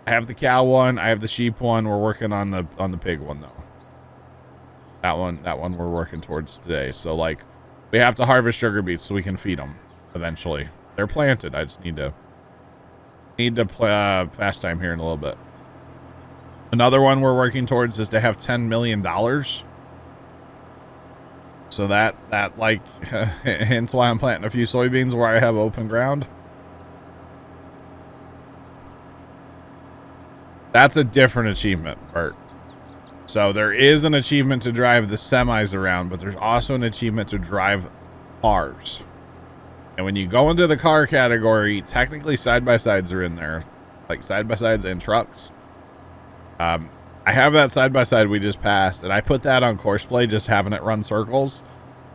I have the cow one. I have the sheep one. We're working on the pig one though. That one we're working towards today. So like, we have to harvest sugar beets so we can feed them eventually. They're planted. I just need to play fast time here in a little bit. Another one we're working towards is to have $10 million. So that like hence why I'm planting a few soybeans where I have open ground. That's a different achievement, Bert. So there is an achievement to drive the semis around, but there's also an achievement to drive cars. And when you go into the car category, technically side-by-sides are in there, like side-by-sides and trucks. I have that side-by-side we just passed, and I put that on Courseplay, just having it run circles,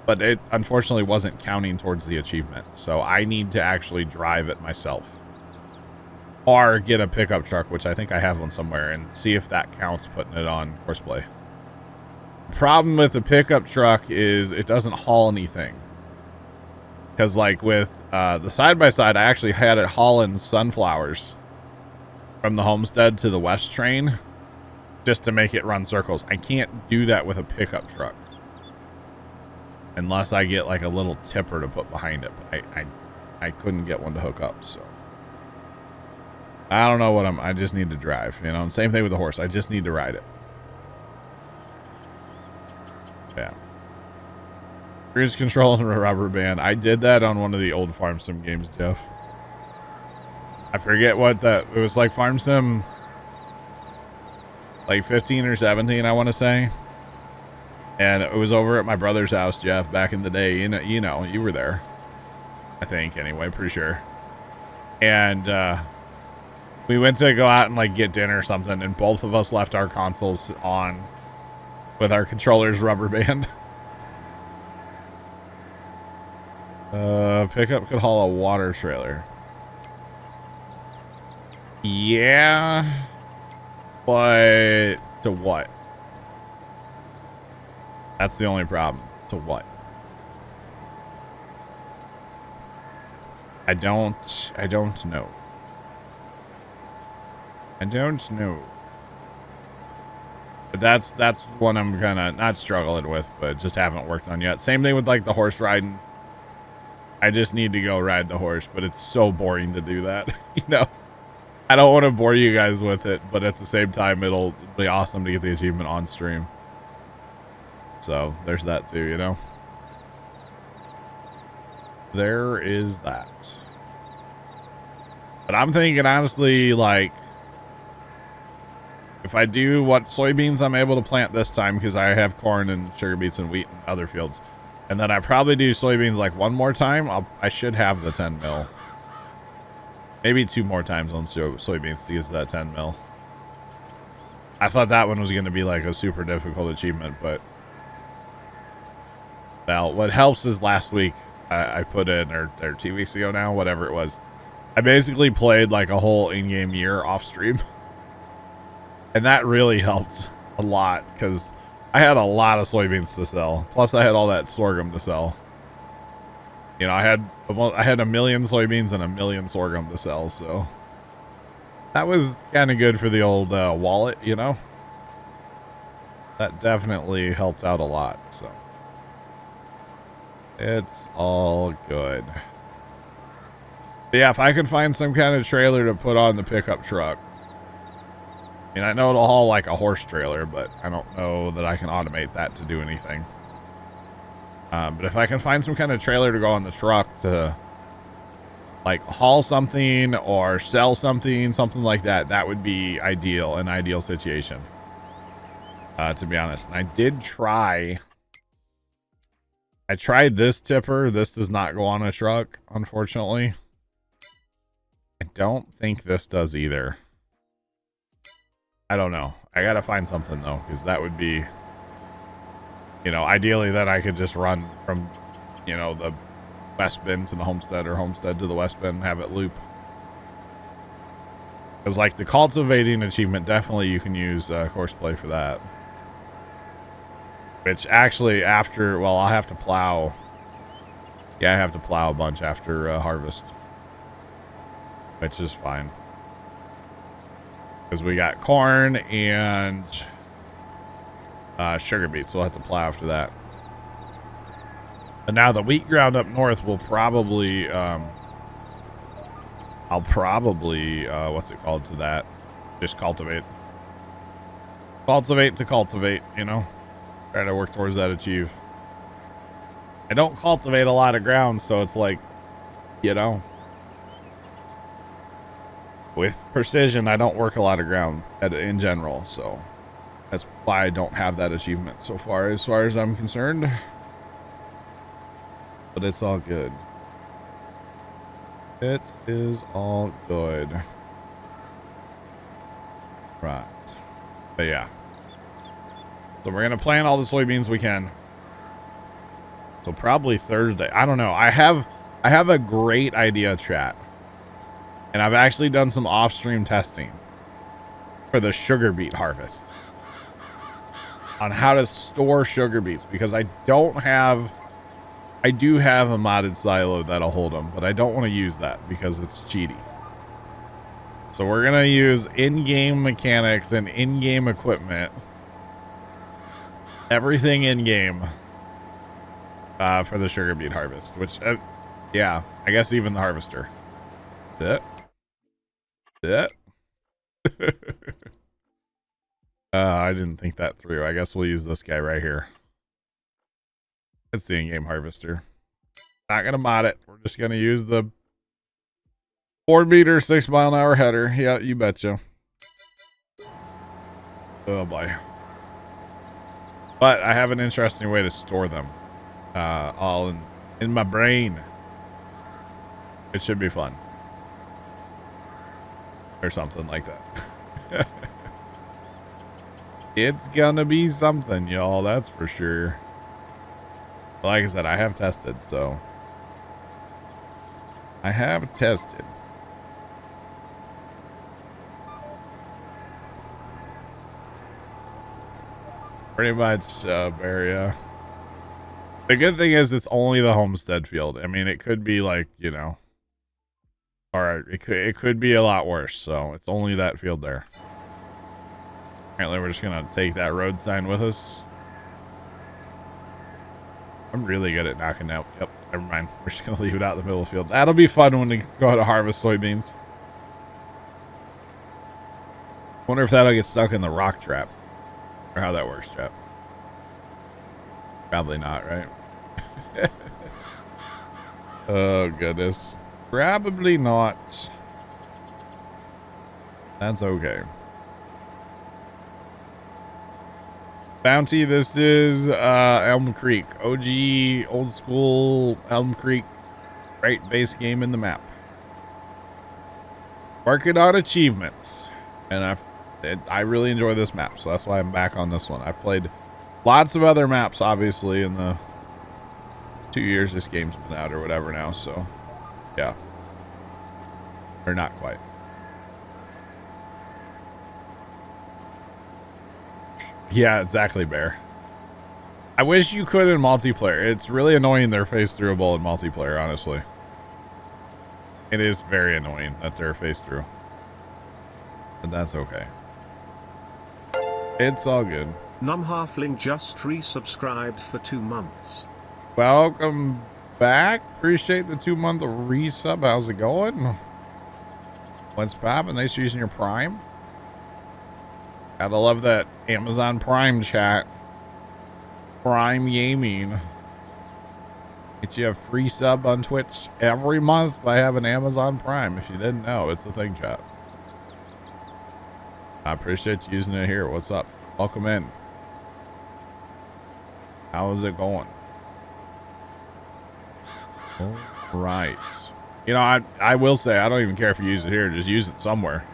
but it unfortunately wasn't counting towards the achievement. So I need to actually drive it myself. Or get a pickup truck, which I think I have one somewhere, and see if that counts putting it on Courseplay. The problem with the pickup truck is it doesn't haul anything. Because like with the side-by-side, I actually had it hauling sunflowers from the homestead to the west train just to make it run circles. I can't do that with a pickup truck unless I get like a little tipper to put behind it. But I couldn't get one to hook up, so I don't know what I just need to drive, you know. And same thing with the horse. I just need to ride it. Yeah. Cruise control and a rubber band. I did that on one of the old Farm Sim games, Jeff. I forget what that... It was like Farm Sim... like 15 or 17, I want to say. And it was over at my brother's house, Jeff, back in the day. You know, you were there. I think, anyway. Pretty sure. And, we went to go out and, like, get dinner or something. And both of us left our consoles on with our controller's rubber band. Pickup could haul a water trailer. Yeah. But to what? That's the only problem. To what? I don't know. I don't know. But that's one I'm kind of not struggling with, but just haven't worked on yet. Same thing with like the horse riding. I just need to go ride the horse, but it's so boring to do that. You know, I don't want to bore you guys with it, but at the same time, it'll be awesome to get the achievement on stream. So there's that too, you know. There is that. But I'm thinking honestly, like, if I do what soybeans I'm able to plant this time, because I have corn and sugar beets and wheat and other fields, and then I probably do soybeans like one more time, I should have the 10 mil. Maybe 2 more times on soybeans to get to that 10 mil. I thought that one was going to be like a super difficult achievement, but well, what helps is last week I put in, or 2 weeks ago now, whatever it was, I basically played like a whole in-game year off stream. And that really helped a lot because I had a lot of soybeans to sell. Plus, I had all that sorghum to sell. You know, I had 1 million soybeans and 1 million sorghum to sell, so that was kind of good for the old wallet, you know. That definitely helped out a lot, so it's all good. But yeah, if I could find some kind of trailer to put on the pickup truck. I mean, I know it'll haul like a horse trailer, but I don't know that I can automate that to do anything. But if I can find some kind of trailer to go on the truck to like haul something or sell something like that, that would be ideal, an ideal situation. To be honest. And I did try. I tried this tipper. This does not go on a truck, unfortunately. I don't think this does either. I don't know. I gotta find something though, because that would be, you know, ideally that I could just run from, you know, the west bin to the homestead or homestead to the west bin and have it loop. Because like the cultivating achievement, definitely you can use Courseplay for that. Which actually after, well, I'll have to plow. Yeah, I have to plow a bunch after harvest. Which is fine. Because we got corn and sugar beets, so we'll have to plow after that. But now the wheat ground up north will probably, I'll probably, what's it called to that? Just cultivate. Cultivate to cultivate, you know? Try to work towards that achieve. I don't cultivate a lot of ground, so it's like, you know, with precision, I don't work a lot of ground in general, so That's why I don't have that achievement so far as I'm concerned. But it's all good. It is all good. Right. But yeah. So we're going to plant all the soybeans we can. So probably Thursday. I don't know. I have a great idea, chat. And I've actually done some off-stream testing for the sugar beet harvest on how to store sugar beets, because I do have a modded silo that'll hold them, but I don't want to use that because it's cheaty. So we're going to use in-game mechanics and in-game equipment. Everything in-game for the sugar beet harvest, which, yeah, I guess even the harvester. I didn't think that through. I guess we'll use this guy right here. It's the in-game harvester. Not gonna mod it. We're just gonna use the 4-meter, 6-mile-an-hour header. Yeah, you betcha. Oh boy. But I have an interesting way to store them. All in my brain. It should be fun. Or something like that. It's gonna be something, y'all, that's for sure. Like I said, I have tested, so. I have tested. Pretty much, area. The good thing is it's only the homestead field. I mean, it could be like, you know, or it could be a lot worse. So it's only that field there. Apparently we're just going to take that road sign with us. I'm really good at knocking out. Yep. Never mind. We're just going to leave it out in the middle of the field. That'll be fun when we go to harvest soybeans. Wonder if that'll get stuck in the rock trap. Or how that works, chap. Probably not, right? Oh, goodness. Probably not. That's okay. Bounty, this is Elm Creek. OG, old school Elm Creek. Right base game in the map. Working on achievements. And I really enjoy this map, so that's why I'm back on this one. I've played lots of other maps, obviously, in the 2 years this game's been out or whatever now, so yeah. Or not quite. Yeah, exactly, Bear. I wish you could in multiplayer. It's really annoying they're face throughable in multiplayer, honestly. It is very annoying that they're face through. But that's okay. It's all good. Num Halfling just resubscribed for 2 months. Welcome back. Appreciate the 2-month resub. How's it going? What's poppin'? Thanks for using your Prime. Gotta love that Amazon Prime chat. Prime Gaming. Get you a free sub on Twitch every month by having Amazon Prime. If you didn't know, it's a thing, chat. I appreciate you using it here. What's up? Welcome in. How is it going? All right. You know, I will say, I don't even care if you use it here. Just use it somewhere.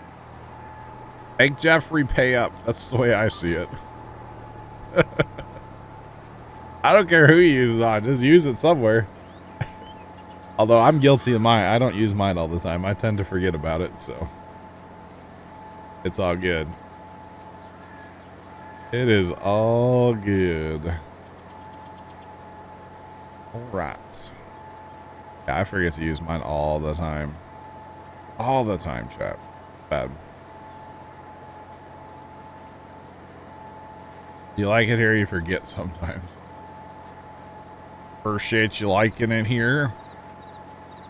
Make Jeffrey pay up. That's the way I see it. I don't care who you use it on. Just use it somewhere. Although I'm guilty of mine. I don't use mine all the time. I tend to forget about it, so. It's all good. It is all good. All right. Yeah, I forget to use mine all the time. All the time, chat. Bad. You like it here, you forget sometimes. Appreciate you liking it here.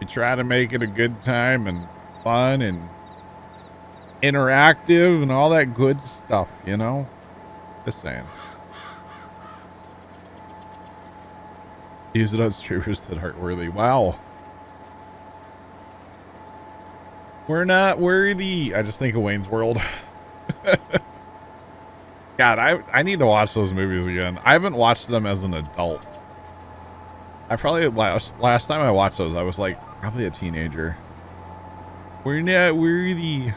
We try to make it a good time and fun and interactive and all that good stuff, you know? Just saying. Use it on streamers that aren't worthy. Wow. We're not worthy. I just think of Wayne's World. God, I need to watch those movies again. I haven't watched them as an adult. I probably last time I watched those, I was like probably a teenager. We're not worthy.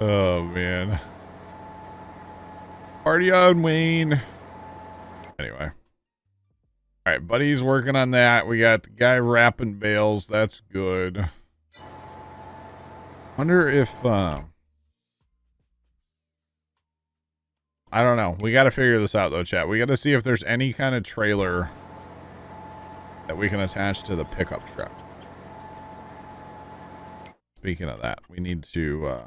Oh man. Party on, Wayne. Anyway. Alright, buddy's working on that. We got the guy wrapping bales. That's good. Wonder if I don't know. We got to figure this out though, chat. We got to see if there's any kind of trailer that we can attach to the pickup truck. Speaking of that, we need to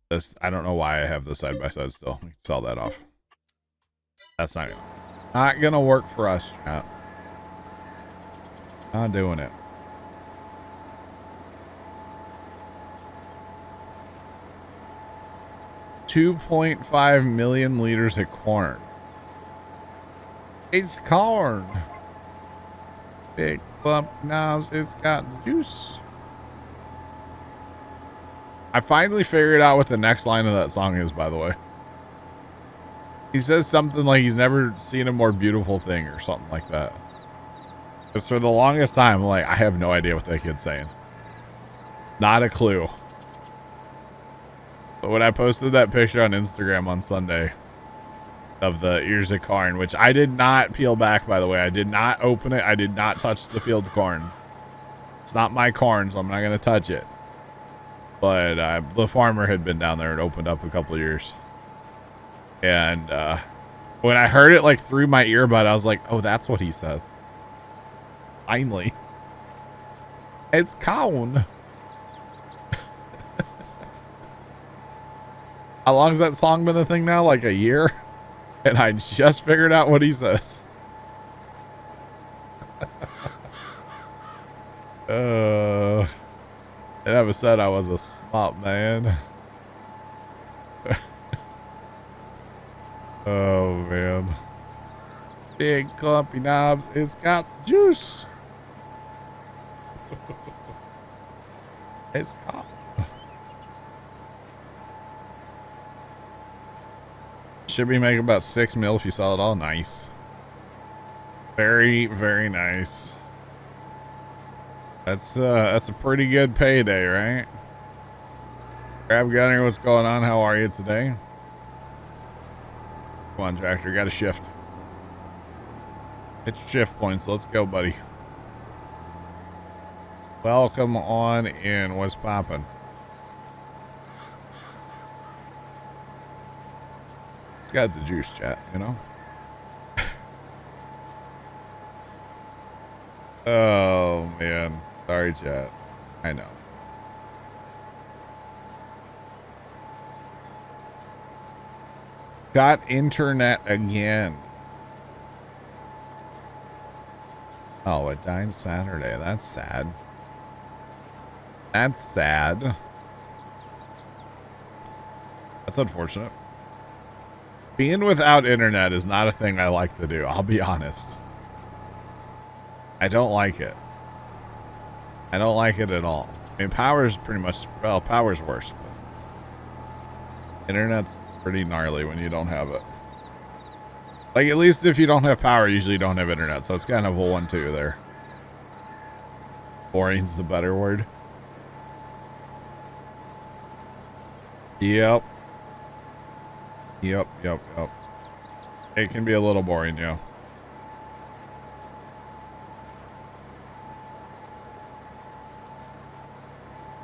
this, I don't know why I have this side by side still. We can sell that off. That's not gonna work for us, chat. Not doing it. $2.5 million liters of corn. It's corn. Big clump knobs. It's got juice. I finally figured out what the next line of that song is, by the way. He says something like he's never seen a more beautiful thing or something like that. Because for the longest time, like, I have no idea what that kid's saying. Not a clue. But when I posted that picture on Instagram on Sunday of the ears of corn, which I did not peel back, by the way. I did not open it. I did not touch the field corn. It's not my corn, so I'm not going to touch it. But the farmer had been down there and opened up a couple of years. And when I heard it like through my earbud, I was like, oh, that's what he says. Finally. It's corn. How long has that song been a thing now? Like a year? And I just figured out what he says. I never said I was a smart man. Oh, man. Big clumpy knobs. It's got juice. It's got. Should be making about 6 mil if you sell it all. Nice. Very, very nice. That's a pretty good payday, right? Grab Gunner, what's going on? How are you today? Come on, Tractor, got a shift. Hit your shift points. Let's go, buddy. Welcome on in. What's poppin'? It's got the juice, chat, you know? Oh, man. Sorry, chat. I know. Got internet again. Oh, it died Saturday. That's sad. That's sad. That's unfortunate. Being without internet is not a thing I like to do. I'll be honest. I don't like it. I don't like it at all. I mean, power's pretty much, well, power's worse. But internet's pretty gnarly when you don't have it. Like, at least if you don't have power, you usually don't have internet. So it's kind of a 1-2 there. Boring's the better word. Yep. Yep. It can be a little boring, yeah.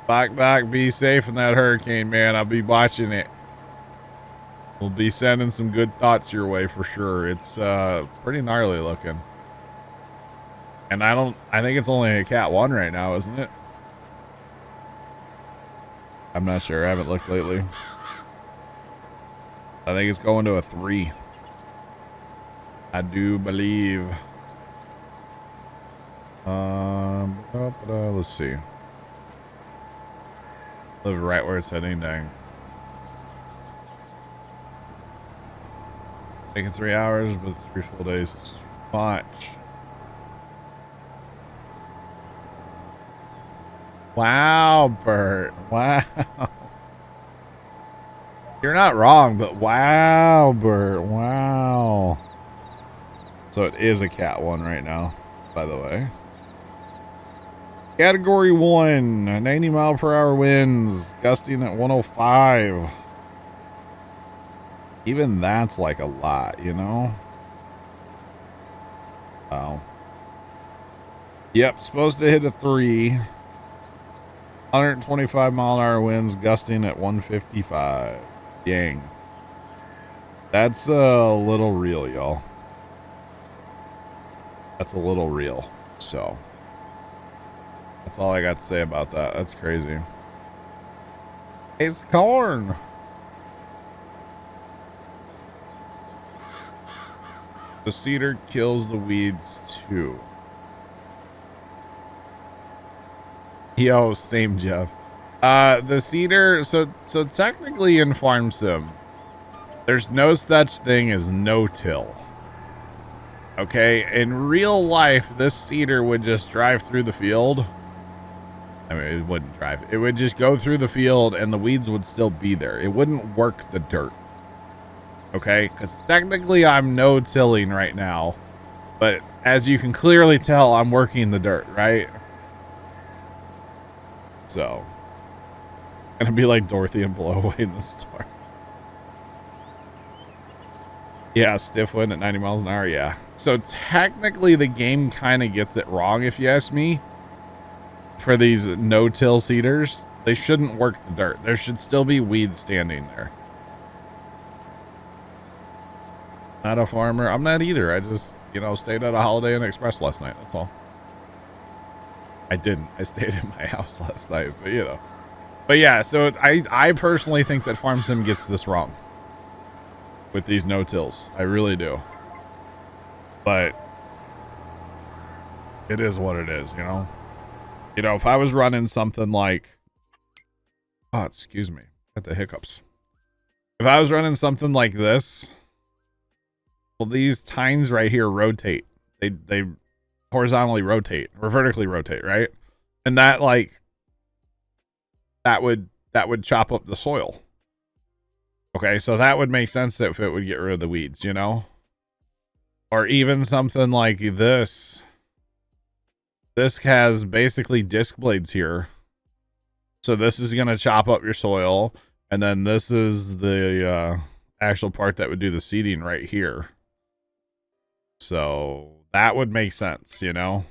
Back, be safe in that hurricane, man. I'll be watching it. We'll be sending some good thoughts your way for sure. It's pretty gnarly looking. And I think it's only a Cat 1 right now, isn't it? I'm not sure. I haven't looked lately. I think it's going to a 3. I do believe. Let's see. Live right where it's heading, dang. Taking 3 hours, but 3 full days is too much. Wow, Bert. Wow. You're not wrong, but wow, Bert. Wow. So it is a cat one right now, by the way. Category 1, 90 mile per hour winds, gusting at 105. Even that's like a lot, you know? Oh. Yep, supposed to hit a 3. 125 mile an hour winds, gusting at 155. Dang. That's a little real, y'all. That's a little real. So, that's all I got to say about that. That's crazy. It's corn. The cedar kills the weeds too. Yo, same Jeff. The cedar, so technically in Farm Sim, there's no such thing as no-till. Okay, in real life, this cedar would just drive through the field. I mean, it wouldn't drive. It would just go through the field and the weeds would still be there. It wouldn't work the dirt. Okay, because technically I'm no-tilling right now. But as you can clearly tell, I'm working the dirt, right? So, gonna be like Dorothy and blow away in the storm. Yeah, stiff wind at 90 miles an hour, yeah. So technically the game kind of gets it wrong, if you ask me. For these no-till cedars, they shouldn't work the dirt. There should still be weeds standing there. Not a farmer. I'm not either. I just, you know, stayed at a Holiday Inn Express last night. That's all. I didn't. I stayed in my house last night, but you know. But yeah, so I personally think that Farm Sim gets this wrong with these no-tills. I really do. But it is what it is, you know? You know, if I was running something like... Oh, excuse me. Got the hiccups. If I was running something like this... Well, these tines right here rotate. They horizontally rotate. Or vertically rotate, right? And that, like... That would chop up the soil. Okay, so that would make sense if it would get rid of the weeds, you know? Or even something like this. This has basically disc blades here. So this is going to chop up your soil. And then this is the actual part that would do the seeding right here. So that would make sense, you know?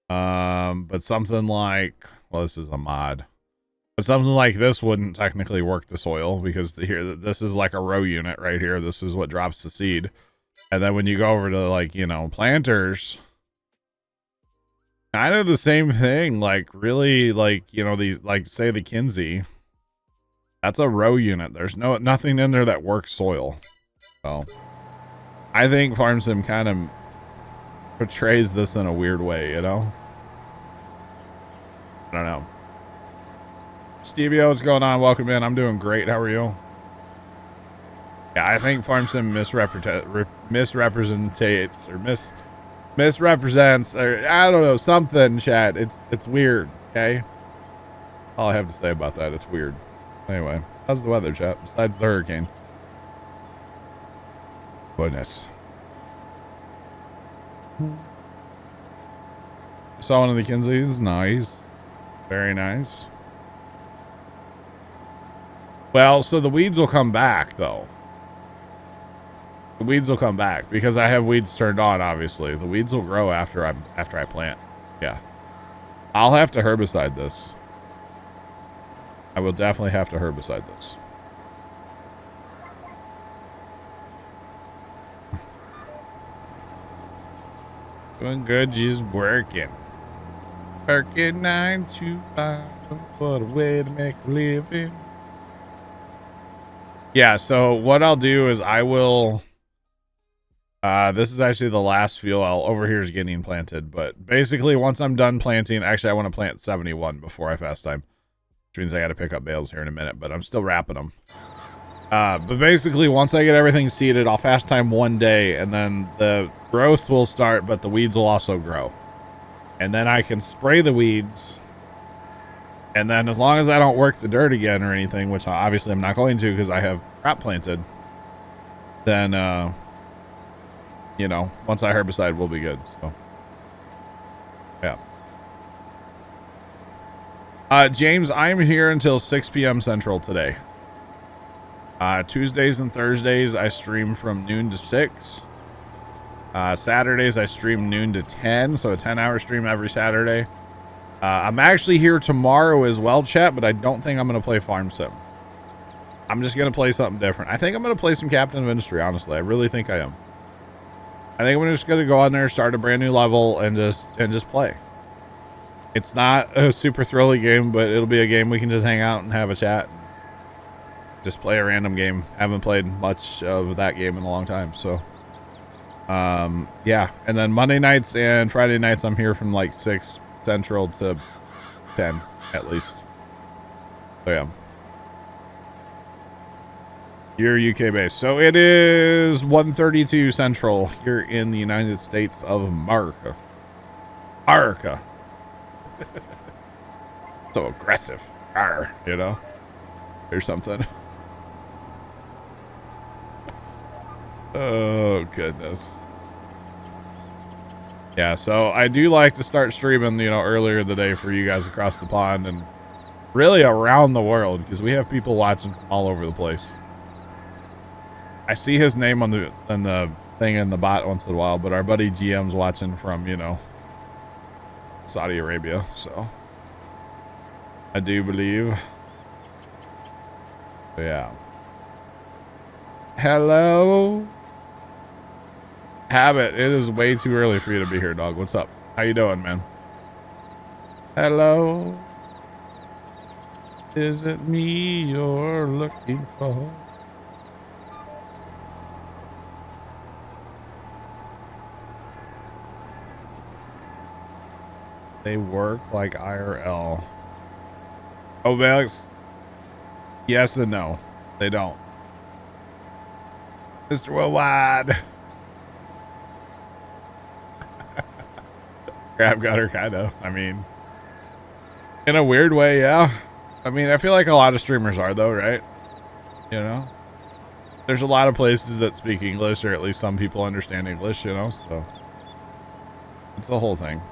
But something like... Well, this is a mod. But something like this wouldn't technically work the soil because here, this is like a row unit right here. This is what drops the seed. And then when you go over to, like, you know, planters, kind of the same thing. Like, really, like, you know, these, like, say the Kinsey, that's a row unit. There's nothing in there that works soil. So I think Farm Sim kind of portrays this in a weird way, you know? I don't know. Stevie, what's going on? Welcome in. I'm doing great. How are you? Yeah, I think Farm Sim misrepresents or misrepresents, or I don't know, something, chat. It's weird, okay? All I have to say about that, it's weird. Anyway, how's the weather, chat, besides the hurricane? Goodness. Saw one of the Kinseys. Nice. Very nice. Well, so the weeds will come back, though. The weeds will come back because I have weeds turned on, obviously. The weeds will grow after I plant. Yeah. I'll have to herbicide this. I will definitely have to herbicide this. Doing good, just working. Working 9 to 5 for the way to make a living. Yeah, so what I'll do is I will... this is actually the last field. Over here is getting planted. But basically, once I'm done planting... Actually, I want to plant 71 before I fast time. Which means I got to pick up bales here in a minute. But I'm still wrapping them. But basically, once I get everything seeded, I'll fast time one day. And then the growth will start, but the weeds will also grow. And then I can spray the weeds And then as long as I don't work the dirt again or anything, which obviously I'm not going to because I have crop planted, then, you know, once I herbicide, we'll be good. So, yeah. James, I'm here until 6 p.m. Central today. Tuesdays and Thursdays, I stream from noon to 6. Saturdays, I stream noon to 10, so a 10-hour stream every Saturday. I'm actually here tomorrow as well, chat, but I don't think I'm going to play Farm Sim. I'm just going to play something different. I think I'm going to play some Captain of Industry, honestly. I really think I am. I think I'm just going to go on there, start a brand new level, and just play. It's not a super thrilling game, but it'll be a game we can just hang out and have a chat. Just play a random game. Haven't played much of that game in a long time, so... yeah. And then Monday nights and Friday nights, I'm here from like 6 Central to 10, at least. So, yeah. You're UK based. So it is 1:32 Central here in the United States of America. America. So aggressive. Arr, you know? Or something. Oh, goodness. Yeah, so I do like to start streaming, you know, earlier in the day for you guys across the pond and really around the world because we have people watching from all over the place. I see his name on the thing in the bot once in a while, but our buddy GM's watching from, you know, Saudi Arabia, so I do believe. So, yeah. Hello? Habit, it is way too early for you to be here, dog. What's up? How you doing, man? Hello? Is it me you're looking for? They work like IRL. Oh, Alex? Yes and no. They don't. Mr. Worldwide. Crab gutter, kind of. I mean, in a weird way, yeah. I mean, I feel like a lot of streamers are, though, right? You know? There's a lot of places that speak English, or at least some people understand English, you know? So, it's the whole thing.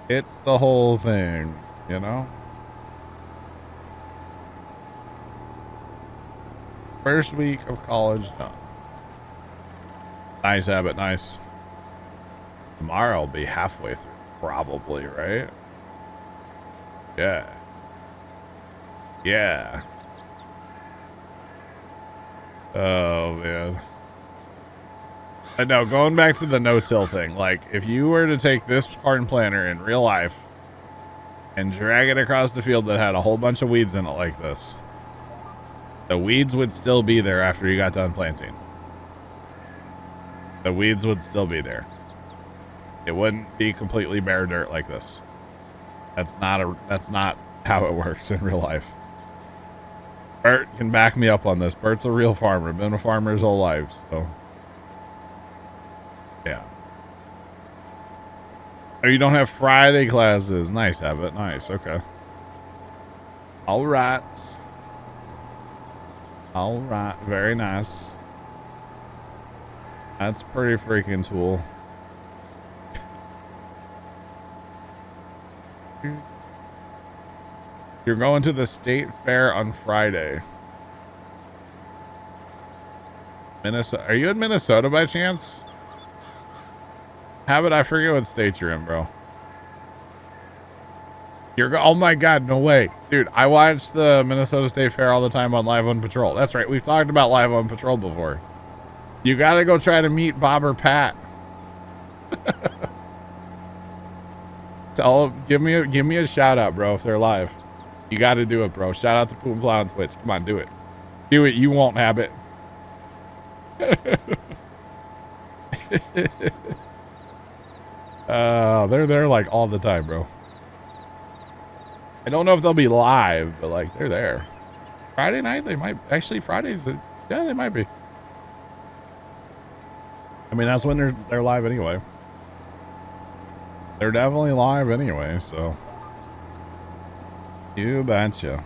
It's the whole thing, you know? First week of college done. Nice, Habit, nice. Tomorrow I'll be halfway through, probably, right? Yeah. Yeah. Oh, man. I know, going back to the no-till thing, like, if you were to take this garden planter in real life and drag it across the field that had a whole bunch of weeds in it like this, the weeds would still be there after you got done planting. The weeds would still be there. It wouldn't be completely bare dirt like this. That's not how it works in real life. Bert can back me up on this. Bert's a real farmer. Been a farmer his whole life, so yeah. Oh, you don't have Friday classes. Nice, Habit. Nice. Okay. All right. All right. Very nice. That's pretty freaking cool. You're going to the state fair on Friday. Minnesota. Are you in Minnesota by chance? Habit, I forget what state you're in, bro. Oh my god, no way. Dude, I watch the Minnesota State Fair all the time on Live on Patrol. That's right, we've talked about Live on Patrol before. You gotta go try to meet Bob or Pat. Give me a shout out, bro, if they're live. You gotta do it, bro. Shout out to Puma Plow on Twitch. Come on, do it. Do it, you won't, Habit. They're there like all the time, bro. I don't know if they'll be live, but like they're there. Friday night, they might actually Fridays. Yeah, they might be. I mean, that's when they're live anyway. They're definitely live anyway, so You betcha.